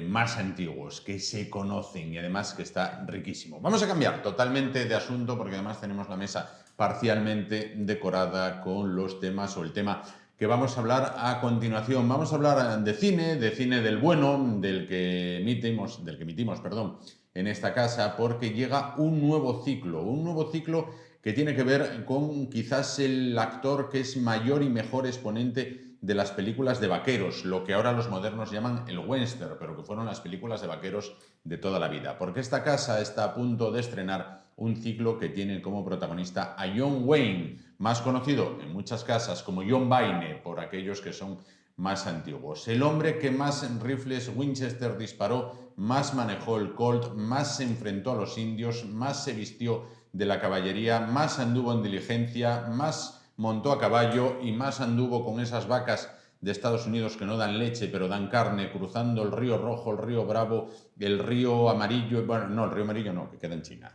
más antiguos que se conocen y además que está riquísimo. Vamos a cambiar totalmente de asunto porque además tenemos la mesa parcialmente decorada con los temas o el tema que vamos a hablar a continuación. Vamos a hablar de cine del bueno, del que emitimos, en esta casa, porque llega un nuevo ciclo que tiene que ver con quizás el actor que es mayor y mejor exponente de las películas de vaqueros, lo que ahora los modernos llaman el western, pero que fueron las películas de vaqueros de toda la vida. Porque esta casa está a punto de estrenar un ciclo que tiene como protagonista a John Wayne, más conocido en muchas casas como John Wayne, por aquellos que son más antiguos. El hombre que más rifles Winchester disparó, más manejó el Colt, más se enfrentó a los indios, más se vistió de la caballería, más anduvo en diligencia, más montó a caballo y más anduvo con esas vacas de Estados Unidos que no dan leche pero dan carne, cruzando el río Rojo, el río Bravo, el río Amarillo, bueno, no, el río Amarillo no, que queda en China.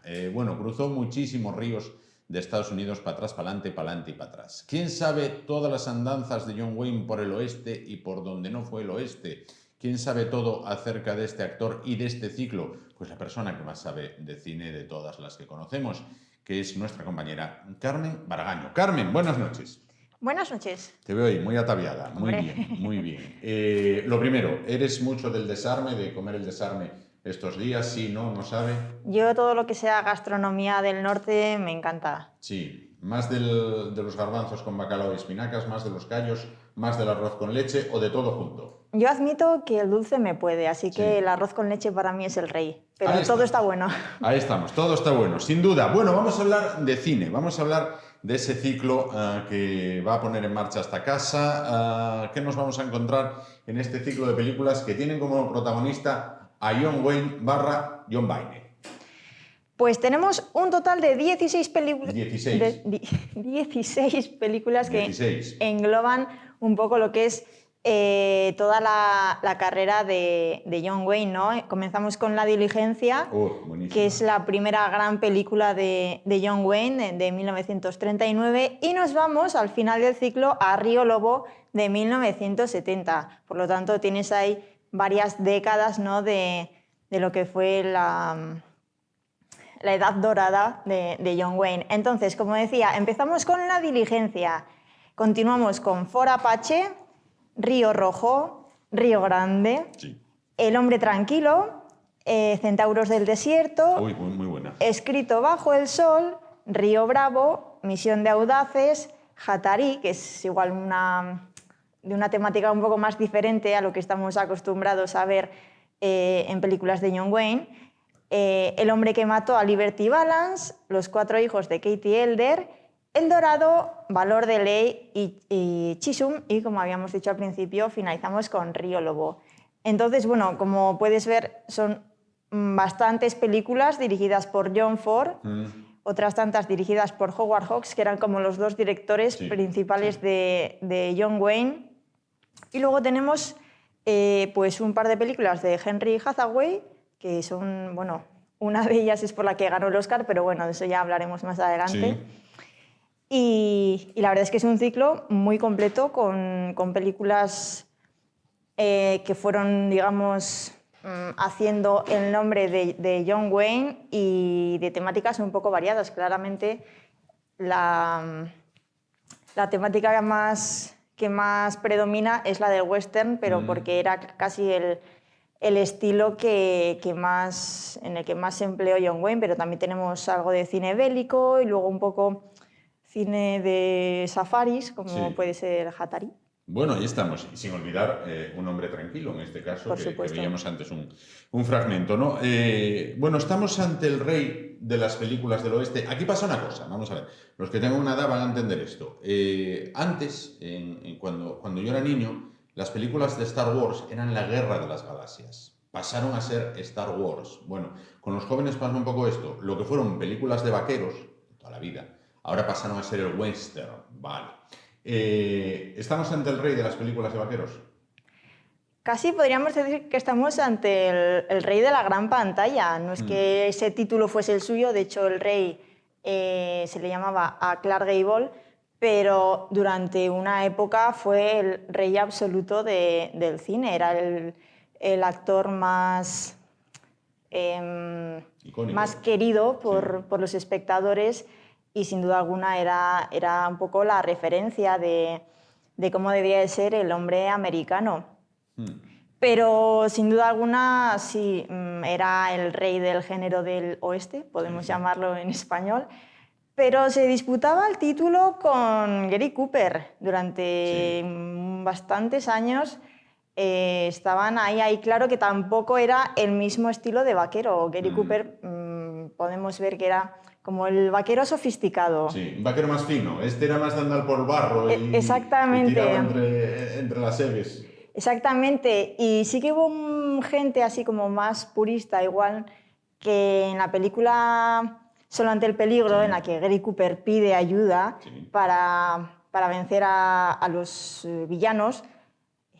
Cruzó muchísimos ríos de Estados Unidos para atrás, para adelante y para atrás. ¿Quién sabe todas las andanzas de John Wayne por el oeste y por donde no fue el oeste? ¿Quién sabe todo acerca de este actor y de este ciclo? Pues la persona que más sabe de cine de todas las que conocemos, que es nuestra compañera Carmen Baragaño. Carmen, buenas noches. Buenas noches. Te veo ahí muy ataviada, muy Hombre. bien, muy bien. Lo primero, ¿eres mucho del desarme, de comer el desarme estos días? ¿Sí, no, no sabe? Yo todo lo que sea gastronomía del norte me encanta. Sí, más de los garbanzos con bacalao y espinacas, más de los callos, más del arroz con leche o de todo junto. Yo admito que el dulce me puede, así que Sí. el arroz con leche para mí es el rey. Pero Ahí todo está. está bueno. Ahí estamos, todo está bueno, sin duda. Bueno, vamos a hablar de cine, vamos a hablar de ese ciclo que va a poner en marcha esta casa. ¿Qué nos vamos a encontrar en este ciclo de películas que tienen como protagonista a John Wayne / John Wayne? Pues tenemos un total de 16 películas. 16. 16 películas 16. que engloban un poco lo que es toda la carrera de John Wayne, ¿no? Comenzamos con La Diligencia, Buenísimo. que es la primera gran película de John Wayne de 1939, y nos vamos al final del ciclo a Río Lobo de 1970. Por lo tanto, tienes ahí varias décadas, ¿no? de lo que fue la edad dorada de John Wayne. Entonces, como decía, empezamos con La Diligencia, continuamos con Fort Apache, Río Rojo, Río Grande, Sí. El hombre tranquilo, Centauros del desierto, Muy buena. Escrito bajo el sol, Río Bravo, Misión de audaces, Hatari, que es igual de una temática un poco más diferente a lo que estamos acostumbrados a ver en películas de John Wayne, El hombre que mató a Liberty Balance, Los cuatro hijos de Katie Elder, El Dorado, Valor de ley y Chisum, y como habíamos dicho al principio, finalizamos con Río Lobo. Entonces, bueno, como puedes ver, son bastantes películas dirigidas por John Ford, otras tantas dirigidas por Howard Hawks, que eran como los dos directores principales de John Wayne. Y luego tenemos pues un par de películas de Henry Hathaway, que son, bueno, una de ellas es por la que ganó el Oscar, pero bueno, de eso ya hablaremos más adelante. Sí. Y la verdad es que es un ciclo muy completo con películas que fueron, digamos, haciendo el nombre de John Wayne y de temáticas un poco variadas. Claramente la temática que más predomina es la del western, pero porque era casi el estilo en el que más se empleó John Wayne, pero también tenemos algo de cine bélico y luego un poco cine de safaris, como puede ser Hatari. Bueno, ahí estamos. Y sin olvidar Un hombre tranquilo, en este caso, Por que supuesto. veíamos antes un fragmento, ¿no? Bueno, estamos ante el rey de las películas del oeste. Aquí pasa una cosa, vamos a ver. Los que tengan una edad van a entender esto. Antes, cuando yo era niño, las películas de Star Wars eran la guerra de las galaxias. Pasaron a ser Star Wars. Bueno, con los jóvenes pasa un poco esto. Lo que fueron películas de vaqueros, toda la vida, ahora pasaron a ser el western. Vale. ¿Estamos ante el rey de las películas de vaqueros? Casi podríamos decir que estamos ante el rey de la gran pantalla. No es que ese título fuese el suyo, de hecho el rey se le llamaba a Clark Gable, pero durante una época fue el rey absoluto del cine. Era el actor más Icónico. querido por los espectadores y sin duda alguna era un poco la referencia de cómo debía de ser el hombre americano. Pero sin duda alguna sí, era el rey del género del oeste, podemos llamarlo en español, pero se disputaba el título con Gary Cooper durante bastantes años. Estaban ahí, claro que tampoco era el mismo estilo de vaquero. Gary Cooper podemos ver que era como el vaquero sofisticado. Sí, un vaquero más fino. Este era más de andar por el barro y, exactamente. Y tiraba entre las heves. Exactamente, y sí que hubo gente así como más purista, igual que en la película Solo ante el peligro, en la que Gary Cooper pide ayuda para vencer a los villanos.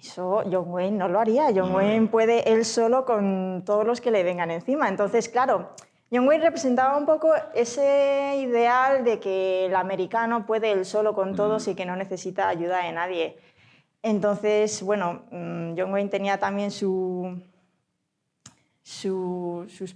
Eso John Wayne no lo haría. John Wayne puede él solo con todos los que le vengan encima. Entonces, claro, John Wayne representaba un poco ese ideal de que el americano puede él solo con todos y que no necesita ayuda de nadie. Entonces, bueno, John Wayne tenía también sus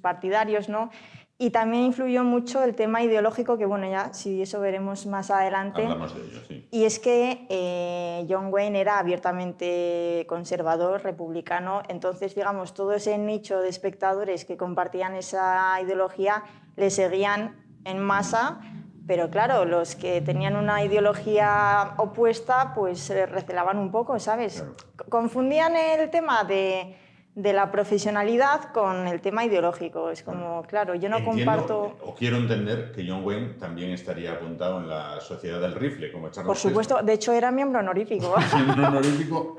partidarios, ¿no? Y también influyó mucho el tema ideológico, que bueno, ya si eso veremos más adelante. Hablamos de ello, sí. Y es que John Wayne era abiertamente conservador, republicano, entonces, digamos, todo ese nicho de espectadores que compartían esa ideología le seguían en masa, pero claro, los que tenían una ideología opuesta, pues recelaban un poco, ¿sabes? Claro. Confundían el tema de la profesionalidad con el tema ideológico. Es como, claro, yo no comparto... O quiero entender que John Wayne también estaría apuntado en la Sociedad del Rifle, como Charles Por supuesto, VI. de hecho era miembro honorífico. Miembro honorífico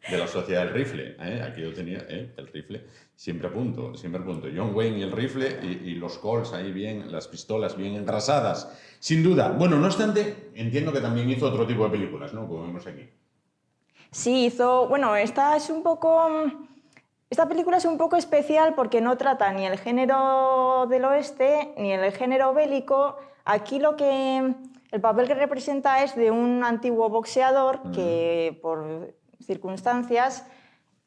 de la Sociedad del Rifle. Aquí lo tenía, el rifle. Siempre apunto. John Wayne y el rifle y los Colts ahí bien, las pistolas bien engrasadas. Sin duda. Bueno, no obstante, entiendo que también hizo otro tipo de películas, ¿no? Como vemos aquí. Sí, hizo... Bueno, esta película es un poco especial porque no trata ni el género del oeste ni el género bélico. Aquí el papel que representa es de un antiguo boxeador que por circunstancias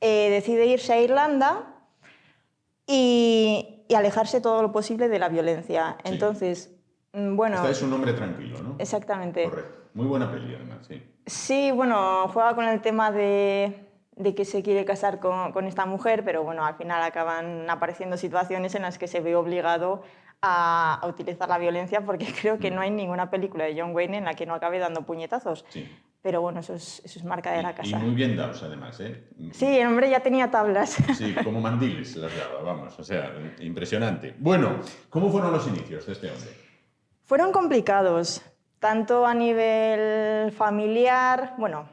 decide irse a Irlanda y alejarse todo lo posible de la violencia. Sí. Entonces, bueno... Esta es un hombre tranquilo, ¿no? Exactamente. Correcto. Muy buena peli, además, sí. Sí, bueno, juega con el tema de que se quiere casar con esta mujer, pero bueno, al final acaban apareciendo situaciones en las que se ve obligado a utilizar la violencia, porque creo que no hay ninguna película de John Wayne en la que no acabe dando puñetazos. Sí. Pero bueno, eso es marca de la casa. Y muy bien dados, además, ¿eh? Sí, el hombre ya tenía tablas. Sí, como mandiles las daba, vamos, o sea, impresionante. Bueno, ¿cómo fueron los inicios de este hombre? Fueron complicados, tanto a nivel familiar, bueno...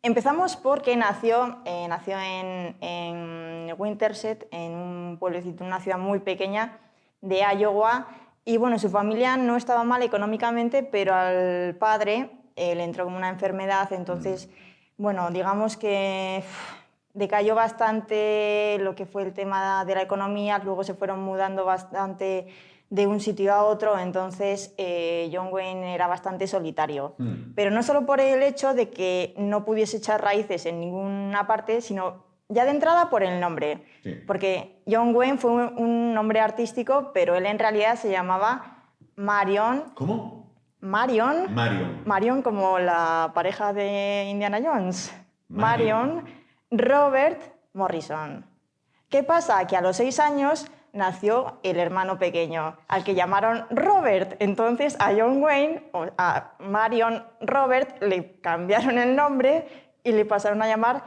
Empezamos porque nació en Winterset, en un pueblecito, una ciudad muy pequeña de Iowa, y bueno, su familia no estaba mal económicamente, pero al padre le entró como una enfermedad, entonces, bueno, digamos que decayó bastante lo que fue el tema de la economía, luego se fueron mudando bastante de un sitio a otro, entonces John Wayne era bastante solitario. Pero no solo por el hecho de que no pudiese echar raíces en ninguna parte, sino ya de entrada por el nombre. Sí. Porque John Wayne fue un nombre artístico, pero él en realidad se llamaba Marion. ¿Cómo? Marion. Marion como la pareja de Indiana Jones. Marion Robert Morrison. ¿Qué pasa? Que a los 6 años... nació el hermano pequeño, al que llamaron Robert. Entonces a John Wayne, o a Marion Robert, le cambiaron el nombre y le pasaron a llamar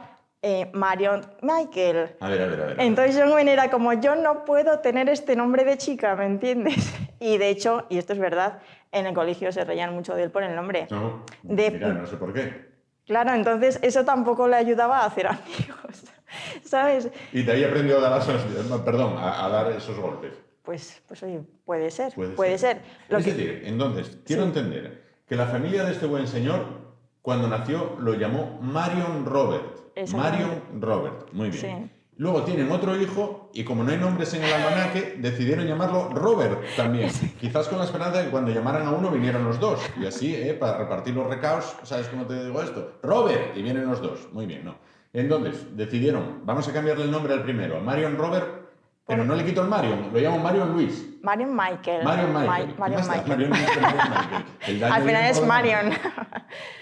Marion Michael. A ver. Entonces John Wayne era como, yo no puedo tener este nombre de chica, ¿me entiendes? Y de hecho, y esto es verdad, en el colegio se reían mucho de él por el nombre. No, mira, no sé por qué. Claro, entonces eso tampoco le ayudaba a hacer amigos. ¿Sabes? Y de ahí aprendió a dar a dar esos golpes. Pues oye, puede ser. Es decir, entonces, quiero entender que la familia de este buen señor, cuando nació, lo llamó Marion Robert. Marion Robert, muy bien. Sí. Luego tienen otro hijo y como no hay nombres en el almanaque, decidieron llamarlo Robert también. Quizás con la esperanza de que cuando llamaran a uno vinieran los dos. Y así, para repartir los recaos, ¿sabes cómo te digo esto? Robert, y vienen los dos. Muy bien, ¿no? Entonces, decidieron, vamos a cambiarle el nombre al primero, a Marion Robert, Pero no le quito el Marion, lo llamo Marion Luis. Marion Michael. Marion Michael. Marion Michael. Marion Michael. El daño Al final viene es por Marion. delante.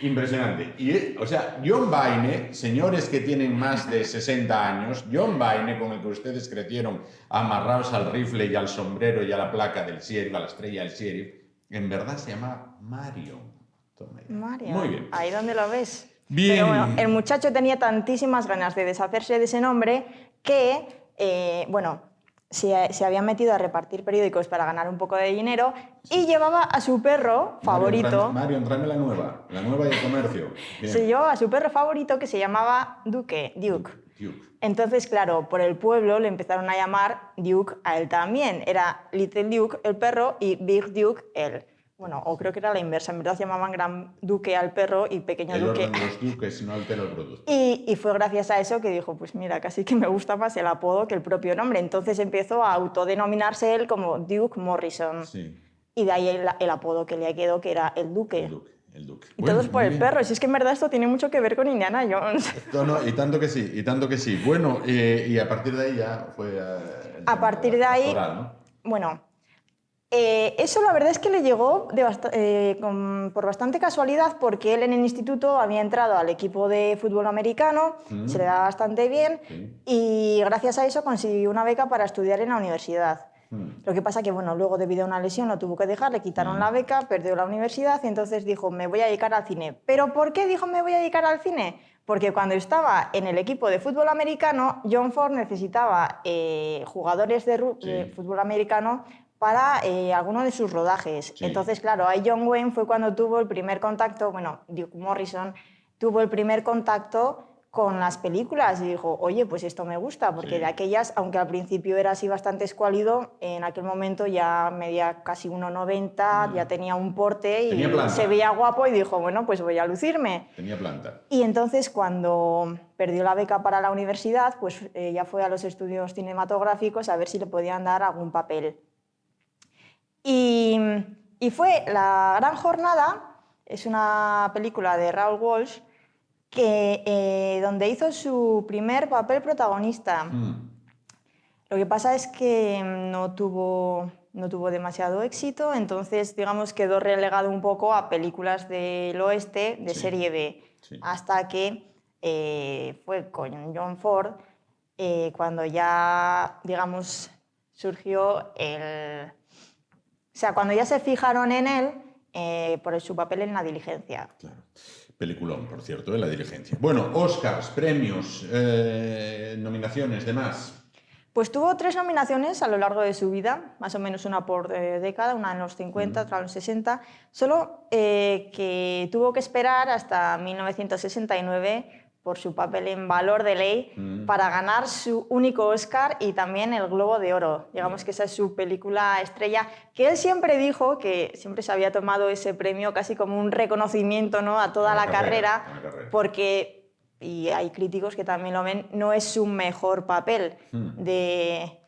Impresionante. Y, o sea, John Wayne, señores que tienen más de 60 años, John Wayne, con el que ustedes crecieron amarrados al rifle y al sombrero y a la placa del sheriff, a la estrella del sheriff, en verdad se llama Marion. Marion. Muy bien. Ahí donde lo ves. Bien. Pero bueno, el muchacho tenía tantísimas ganas de deshacerse de ese nombre que, se había metido a repartir periódicos para ganar un poco de dinero y llevaba a su perro favorito. Marion, tráeme la nueva y el comercio. Bien. Se llevaba a su perro favorito que se llamaba Duke. Entonces, claro, por el pueblo le empezaron a llamar Duke a él también. Era Little Duke el perro y Big Duke él. Bueno, o creo que era la inversa, en verdad llamaban Gran Duque al perro y Pequeño Duque. El orden de los duques no altera el producto. Y fue gracias a eso que dijo, pues mira, casi que me gusta más el apodo que el propio nombre. Entonces empezó a autodenominarse él como Duke Morrison. Sí. Y de ahí el apodo que le quedó, que era el Duque. El Duque. Y todo es por el perro. Si es que en verdad esto tiene mucho que ver con Indiana Jones. No, y tanto que sí, Bueno, y a partir de ahí ya fue... a partir de ahí, pastoral, ¿no? Bueno... eso la verdad es que le llegó por bastante casualidad porque él en el instituto había entrado al equipo de fútbol americano, se le daba bastante bien y gracias a eso consiguió una beca para estudiar en la universidad. Lo que pasa que luego debido a una lesión lo tuvo que dejar, le quitaron la beca, perdió la universidad y entonces dijo me voy a dedicar al cine. ¿Pero por qué dijo me voy a dedicar al cine? Porque cuando estaba en el equipo de fútbol americano, John Ford necesitaba jugadores de fútbol americano para alguno de sus rodajes. Sí. Entonces, claro, ahí John Wayne fue cuando tuvo el primer contacto, Duke Morrison tuvo el primer contacto con las películas y dijo, oye, pues esto me gusta, porque de aquellas, aunque al principio era así bastante escuálido, en aquel momento ya medía casi 1,90, ya tenía un porte y se veía guapo y dijo, bueno, pues voy a lucirme. Tenía planta. Y entonces cuando perdió la beca para la universidad, pues ya fue a los estudios cinematográficos a ver si le podían dar algún papel. Y fue La Gran Jornada, es una película de Raoul Walsh, donde hizo su primer papel protagonista. Lo que pasa es que no tuvo demasiado éxito, entonces digamos quedó relegado un poco a películas del oeste de serie B, hasta que fue con John Ford cuando ya, digamos, surgió el... O sea, cuando ya se fijaron en él por su papel en La Diligencia. Claro. Peliculón, por cierto, de La Diligencia. Bueno, Oscars, premios, nominaciones, demás. Pues tuvo 3 nominaciones a lo largo de su vida, más o menos una por década, una en los 50, otra en los 60, solo que tuvo que esperar hasta 1969 por su papel en Valor de Ley para ganar su único Oscar y también el Globo de Oro. Digamos que esa es su película estrella, que él siempre dijo que siempre se había tomado ese premio casi como un reconocimiento, ¿no?, a toda la carrera, porque, y hay críticos que también lo ven, no es su mejor papel de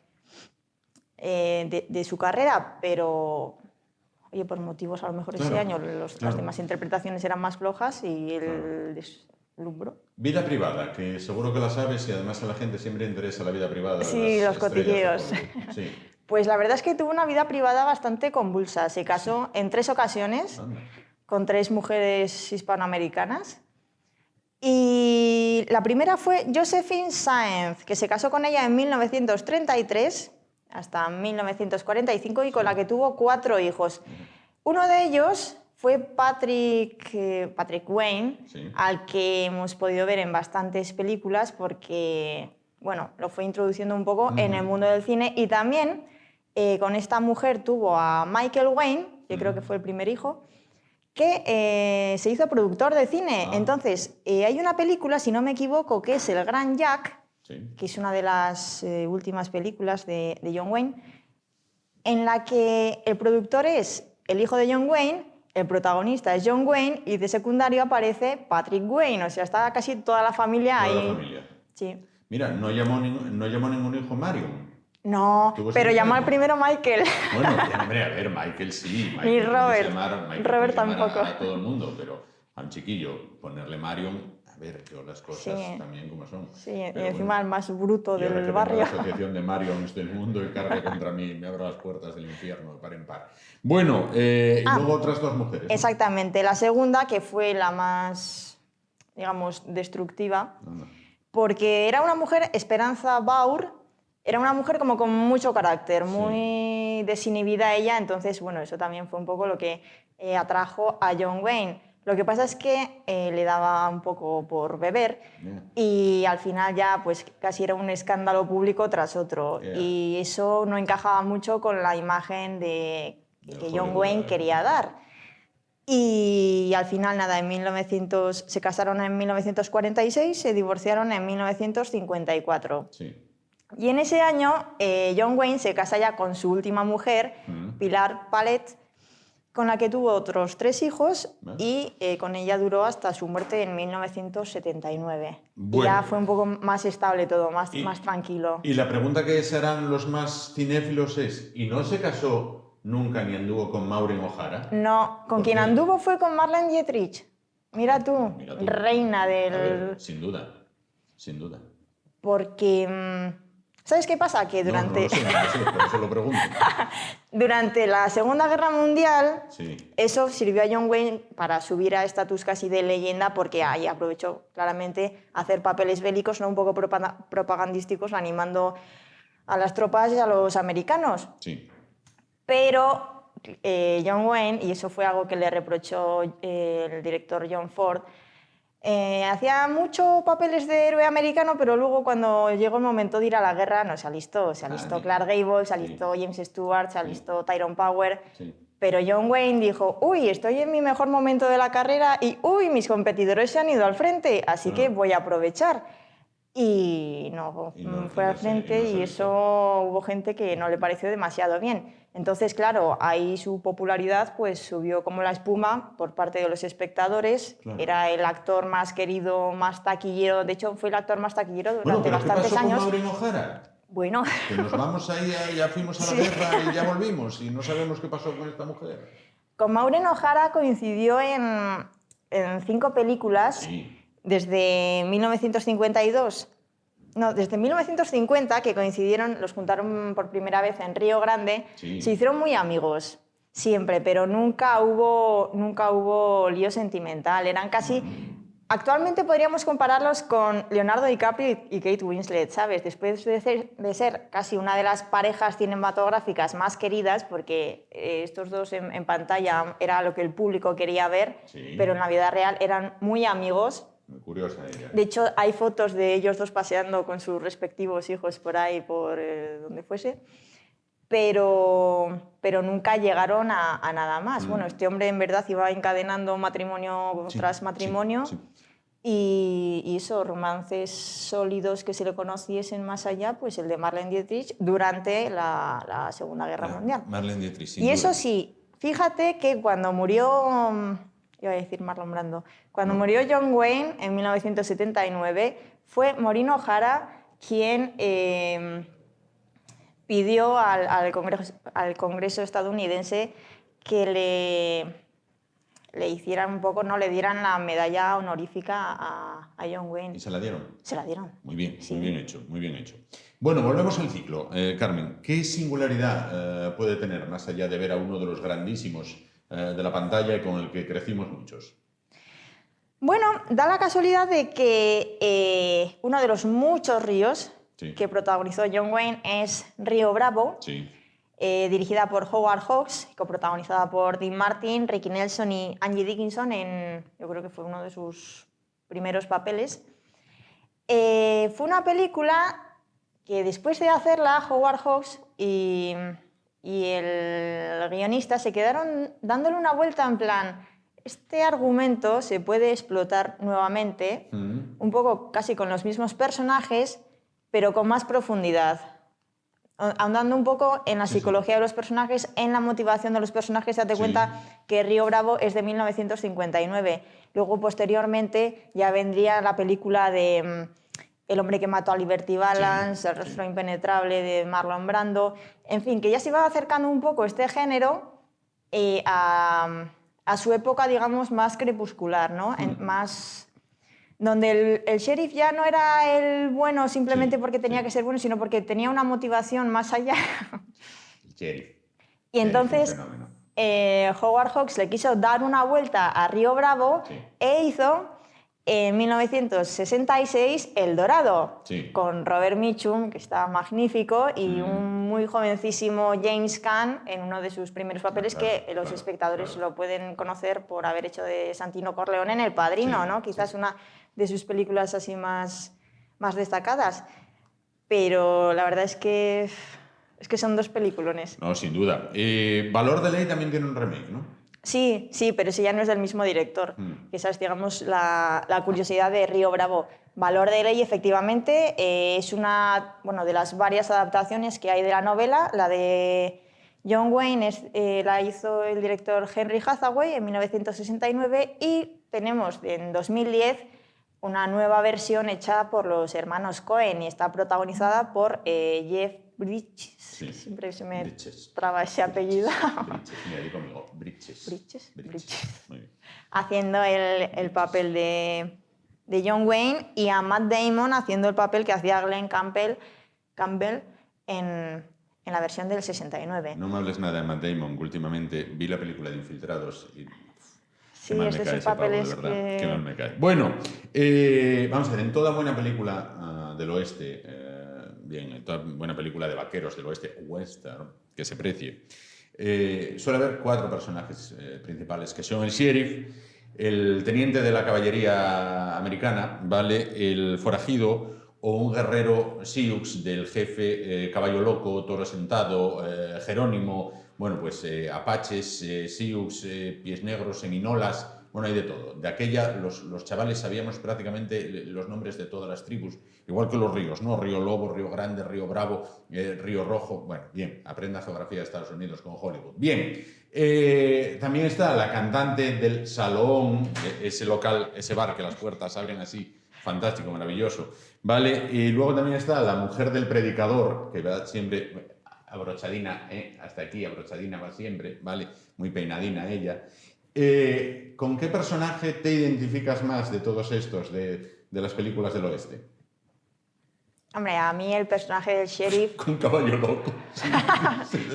su carrera, pero... Oye, por motivos a lo mejor ese año las demás interpretaciones eran más flojas y el deslumbró. Vida privada, que seguro que la sabes y además a la gente siempre interesa la vida privada. Sí, los cotilleos. Sí. Pues la verdad es que tuvo una vida privada bastante convulsa. Se casó en 3 ocasiones con 3 mujeres hispanoamericanas. Y la primera fue Josephine Sáenz, que se casó con ella en 1933 hasta 1945 y con la que tuvo 4 hijos. Uno de ellos fue Patrick Wayne, al que hemos podido ver en bastantes películas porque, lo fue introduciendo un poco en el mundo del cine. Y también con esta mujer tuvo a Michael Wayne, que creo que fue el primer hijo, que se hizo productor de cine. Entonces, hay una película, si no me equivoco, que es El Gran Jack, que es una de las últimas películas de John Wayne, en la que el productor es el hijo de John Wayne, el protagonista es John Wayne y de secundario aparece Patrick Wayne. O sea, está casi toda la familia ahí. Toda la familia. Sí. Mira, no llamó ningún hijo Marion. No, pero llamó al primero Michael. Bueno, hombre, a ver, Michael sí. Michael, y Robert. Michael Robert tampoco. A todo el mundo, pero a un chiquillo ponerle Marion... ver, yo las cosas Sí. también como son. Sí, y Pero encima el más bruto y ahora del que venga barrio. la asociación de Marions del mundo y cargue contra mí, me abra las puertas del infierno de par en par. Bueno, y luego otras dos mujeres, ¿no? Exactamente. La segunda, que fue la más, digamos, destructiva, Anda. porque era una mujer, Esperanza Baur, era una mujer como con mucho carácter, muy desinhibida ella, entonces, bueno, eso también fue un poco lo que atrajo a John Wayne. Lo que pasa es que le daba un poco por beber y al final ya pues casi era un escándalo público tras otro y eso no encajaba mucho con la imagen que John Wayne quería dar. Y al final, nada, se casaron en 1946, se divorciaron en 1954. Sí. Y en ese año, John Wayne se casa ya con su última mujer, Pilar Pallet, con la que tuvo otros 3 hijos y con ella duró hasta su muerte en 1979. Bueno. Y ya fue un poco más estable todo, más tranquilo. Y la pregunta que se harán los más cinéfilos es, ¿y no se casó nunca ni anduvo con Maureen O'Hara? No, con quien anduvo fue con Marlene Dietrich. Mira tú, reina del... A ver, sin duda, sin duda. Porque... ¿Sabes qué pasa? Que durante... No lo sé, por eso lo pregunto. Durante la Segunda Guerra Mundial, Sí. eso sirvió a John Wayne para subir a estatus casi de leyenda, porque ahí aprovechó claramente hacer papeles bélicos, no un poco propagandísticos, animando a las tropas y a los americanos. Sí. Pero John Wayne, y eso fue algo que le reprochó el director John Ford, hacía muchos papeles de héroe americano, pero luego cuando llegó el momento de ir a la guerra no se alistó. Se alistó Clark Gable, se alistó James Stewart, se alistó Tyrone Power. Sí. Pero John Wayne dijo, uy, estoy en mi mejor momento de la carrera y uy, mis competidores se han ido al frente, así que voy a aprovechar. Y no fue al frente y eso hubo gente que no le pareció demasiado bien. Entonces, claro, ahí su popularidad pues subió como la espuma por parte de los espectadores. Claro. Era el actor más querido, más taquillero. De hecho, fue el actor más taquillero durante bastantes años. ¿Qué pasó con Maureen O'Hara? Bueno... Que nos vamos ahí, ya fuimos a la guerra y ya volvimos y no sabemos qué pasó con esta mujer. Con Maureen O'Hara coincidió en 5 películas. Sí. Desde 1952... No, desde 1950, que coincidieron, los juntaron por primera vez en Río Grande, se hicieron muy amigos, siempre, pero nunca hubo lío sentimental. Eran casi... Actualmente podríamos compararlos con Leonardo DiCaprio y Kate Winslet, ¿sabes? Después de ser casi una de las parejas cinematográficas más queridas, porque estos dos en pantalla era lo que el público quería ver, pero en la vida real eran muy amigos. Muy curiosa ella. De hecho, hay fotos de ellos dos paseando con sus respectivos hijos por ahí, por donde fuese, pero nunca llegaron a nada más. Bueno, este hombre en verdad iba encadenando matrimonio tras matrimonio y esos romances sólidos que se le conociesen más allá, pues el de Marlene Dietrich durante la Segunda Guerra Mundial. Marlene Dietrich, sin y duda. eso sí, fíjate que cuando murió... Iba a decir Marlon Brando. Cuando murió John Wayne en 1979, fue Maureen O'Hara quien pidió al Congreso estadounidense que le hicieran un poco, no le dieran la medalla honorífica a John Wayne. ¿Y se la dieron? Se la dieron. Muy bien, muy bien hecho, muy bien hecho. Bueno, volvemos al ciclo. Carmen, ¿qué singularidad puede tener, más allá de ver a uno de los grandísimos de la pantalla y con el que crecimos muchos? Bueno, da la casualidad de que uno de los muchos ríos que protagonizó John Wayne es Río Bravo, dirigida por Howard Hawks, coprotagonizada por Dean Martin, Ricky Nelson y Angie Dickinson, yo creo que fue uno de sus primeros papeles. Fue una película que después de hacerla, Howard Hawks y el guionista se quedaron dándole una vuelta en plan, este argumento se puede explotar nuevamente, un poco casi con los mismos personajes, pero con más profundidad, ahondando un poco en la psicología de los personajes, en la motivación de los personajes. Date cuenta que Río Bravo es de 1959. Luego, posteriormente, ya vendría la película de... El hombre que mató a Liberty Balance, El rostro impenetrable de Marlon Brando, en fin, que ya se iba acercando un poco este género a su época, digamos, más crepuscular, ¿no? Más donde el sheriff ya no era el bueno simplemente porque tenía que ser bueno, sino porque tenía una motivación más allá. El sheriff. Y entonces Howard Hawks le quiso dar una vuelta a Río Bravo e hizo en 1966 El Dorado, con Robert Mitchum, que está magnífico, y un muy jovencísimo James Caan en uno de sus primeros papeles, que los espectadores lo pueden conocer por haber hecho de Santino Corleone en El Padrino, ¿no? Quizás una de sus películas así más destacadas. Pero la verdad es que son dos peliculones. No, sin duda. Valor de Ley también tiene un remake, ¿no? Sí, pero ese ya no es del mismo director. Esa es, digamos, la curiosidad de Río Bravo. Valor de Ley, efectivamente, es una de las varias adaptaciones que hay de la novela. La de John Wayne la hizo el director Henry Hathaway en 1969 y tenemos en 2010 una nueva versión hecha por los hermanos Coen y está protagonizada por Jeff Bridges. Siempre se me traba ese apellido. Bridges, mira, di conmigo. Bridges. Muy bien. Haciendo el papel de John Wayne, y a Matt Damon haciendo el papel que hacía Glenn Campbell en la versión del 69. No me hables nada de Matt Damon, que últimamente vi la película de Infiltrados y... Sí, estos son papeles que... Qué mal me cae. Bueno, vamos a ver, en toda buena película del oeste, en toda buena película de vaqueros del oeste, western, que se precie, suele haber 4 personajes principales, que son el sheriff, el teniente de la caballería americana, ¿vale? El forajido o un guerrero Sioux del jefe Caballo Loco, Toro Sentado, Jerónimo, bueno, pues apaches, Sioux, pies negros, seminolas, bueno, hay de todo. De aquella, los chavales sabíamos prácticamente los nombres de todas las tribus, igual que los ríos, ¿no? Río Lobo, Río Grande, Río Bravo, Río Rojo. Bueno, bien, aprenda geografía de Estados Unidos con Hollywood. Bien, también está la cantante del Salón, ese local, ese bar que las puertas abren así, fantástico, maravilloso, ¿vale? Y luego también está la mujer del predicador, que va siempre abrochadina, hasta aquí, abrochadina va siempre, ¿vale? Muy peinadina ella. ¿Con qué personaje te identificas más de todos estos, de las películas del oeste? Hombre, a mí el personaje del sheriff... Con Caballo Loco.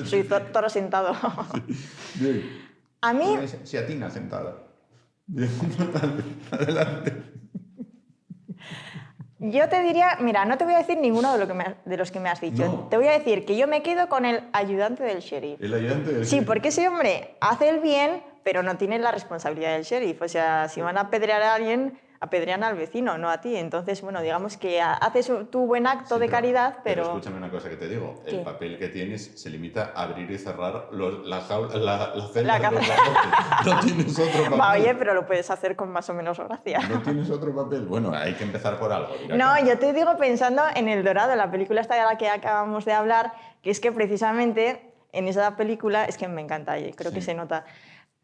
Soy Toro Sentado. Sí. Bien. A mí... Siatina sentada. Bien, adelante. Yo te diría, mira, no te voy a decir ninguno de los que me has dicho. No. Te voy a decir que yo me quedo con el ayudante del sheriff. El ayudante del Sí, sheriff. porque ese hombre hace el bien, pero no tiene la responsabilidad del sheriff. O sea, si van a apedrear a alguien, apedrean al vecino, no a ti. Entonces, bueno, digamos que haces tu buen acto Sí, de caridad, pero... escúchame una cosa que te digo. ¿Qué? El papel que tienes se limita a abrir y cerrar la celda La de los labotes. No tienes otro papel. Va, oye, pero lo puedes hacer con más o menos gracia. No tienes otro papel. Bueno, hay que empezar por algo. Mira, No, yo te digo pensando en El Dorado, la película esta de la que acabamos de hablar, que es que precisamente en esa película, es que me encanta, creo que se nota,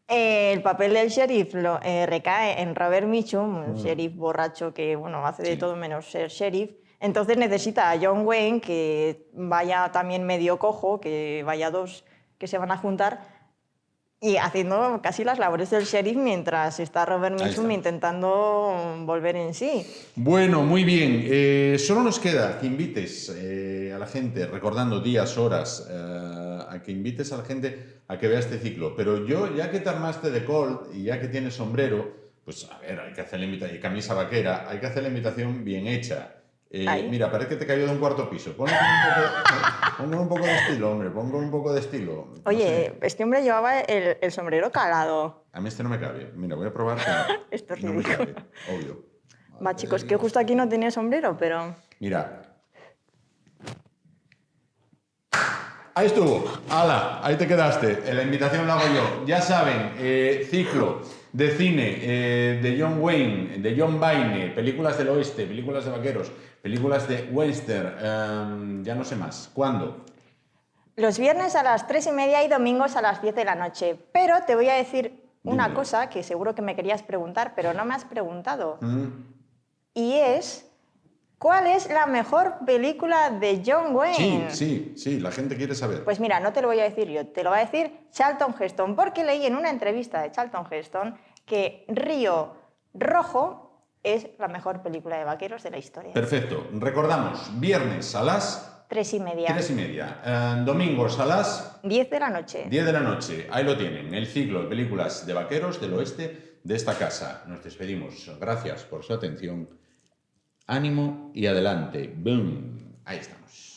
el papel del sheriff recae en Robert Mitchum, un sheriff borracho que bueno, hace de todo menos ser sheriff. Entonces necesita a John Wayne, que vaya también medio cojo, que vaya dos que se van a juntar, y haciendo casi las labores del sheriff mientras está Robert Mitchum intentando volver en sí. Bueno, muy bien. Solo nos queda que invites a la gente, recordando días, horas, a que invites a la gente a que vea este ciclo. Pero yo, ya que te armaste de Colt y ya que tienes sombrero, pues a ver, hay que hacer la invitación, y camisa vaquera, hay que hacer la invitación bien hecha. Mira, parece que te cayó de un cuarto piso. Ponle un poco de estilo, hombre, ponle un poco de estilo. Oye, no sé. este hombre llevaba el sombrero calado. A mí este no me cabe. Mira, voy a probar. Esto es no me ridículo. cabe, obvio. Va, chicos, que justo aquí no tenía sombrero, pero... Mira. Ahí estuvo. ¡Hala! Ahí te quedaste. La invitación la hago yo. Ya saben, ciclo de cine de John Wayne, de John Wayne, películas del oeste, películas de vaqueros, películas de western, ya no sé más. ¿Cuándo? Los viernes a las 3:30 y domingos a las 10 de la noche. Pero te voy a decir una Dímelo. cosa que seguro que me querías preguntar, pero no me has preguntado. Y es, ¿cuál es la mejor película de John Wayne? Sí, la gente quiere saber. Pues mira, no te lo voy a decir yo, te lo va a decir Charlton Heston, porque leí en una entrevista de Charlton Heston que Río Rojo es la mejor película de vaqueros de la historia. Perfecto. Recordamos, viernes a las 3:30. 3:30. Domingos a las 10 de la noche. 10 de la noche. Ahí lo tienen, el ciclo de películas de vaqueros del oeste de esta casa. Nos despedimos. Gracias por su atención. Ánimo y adelante. ¡Boom! Ahí estamos.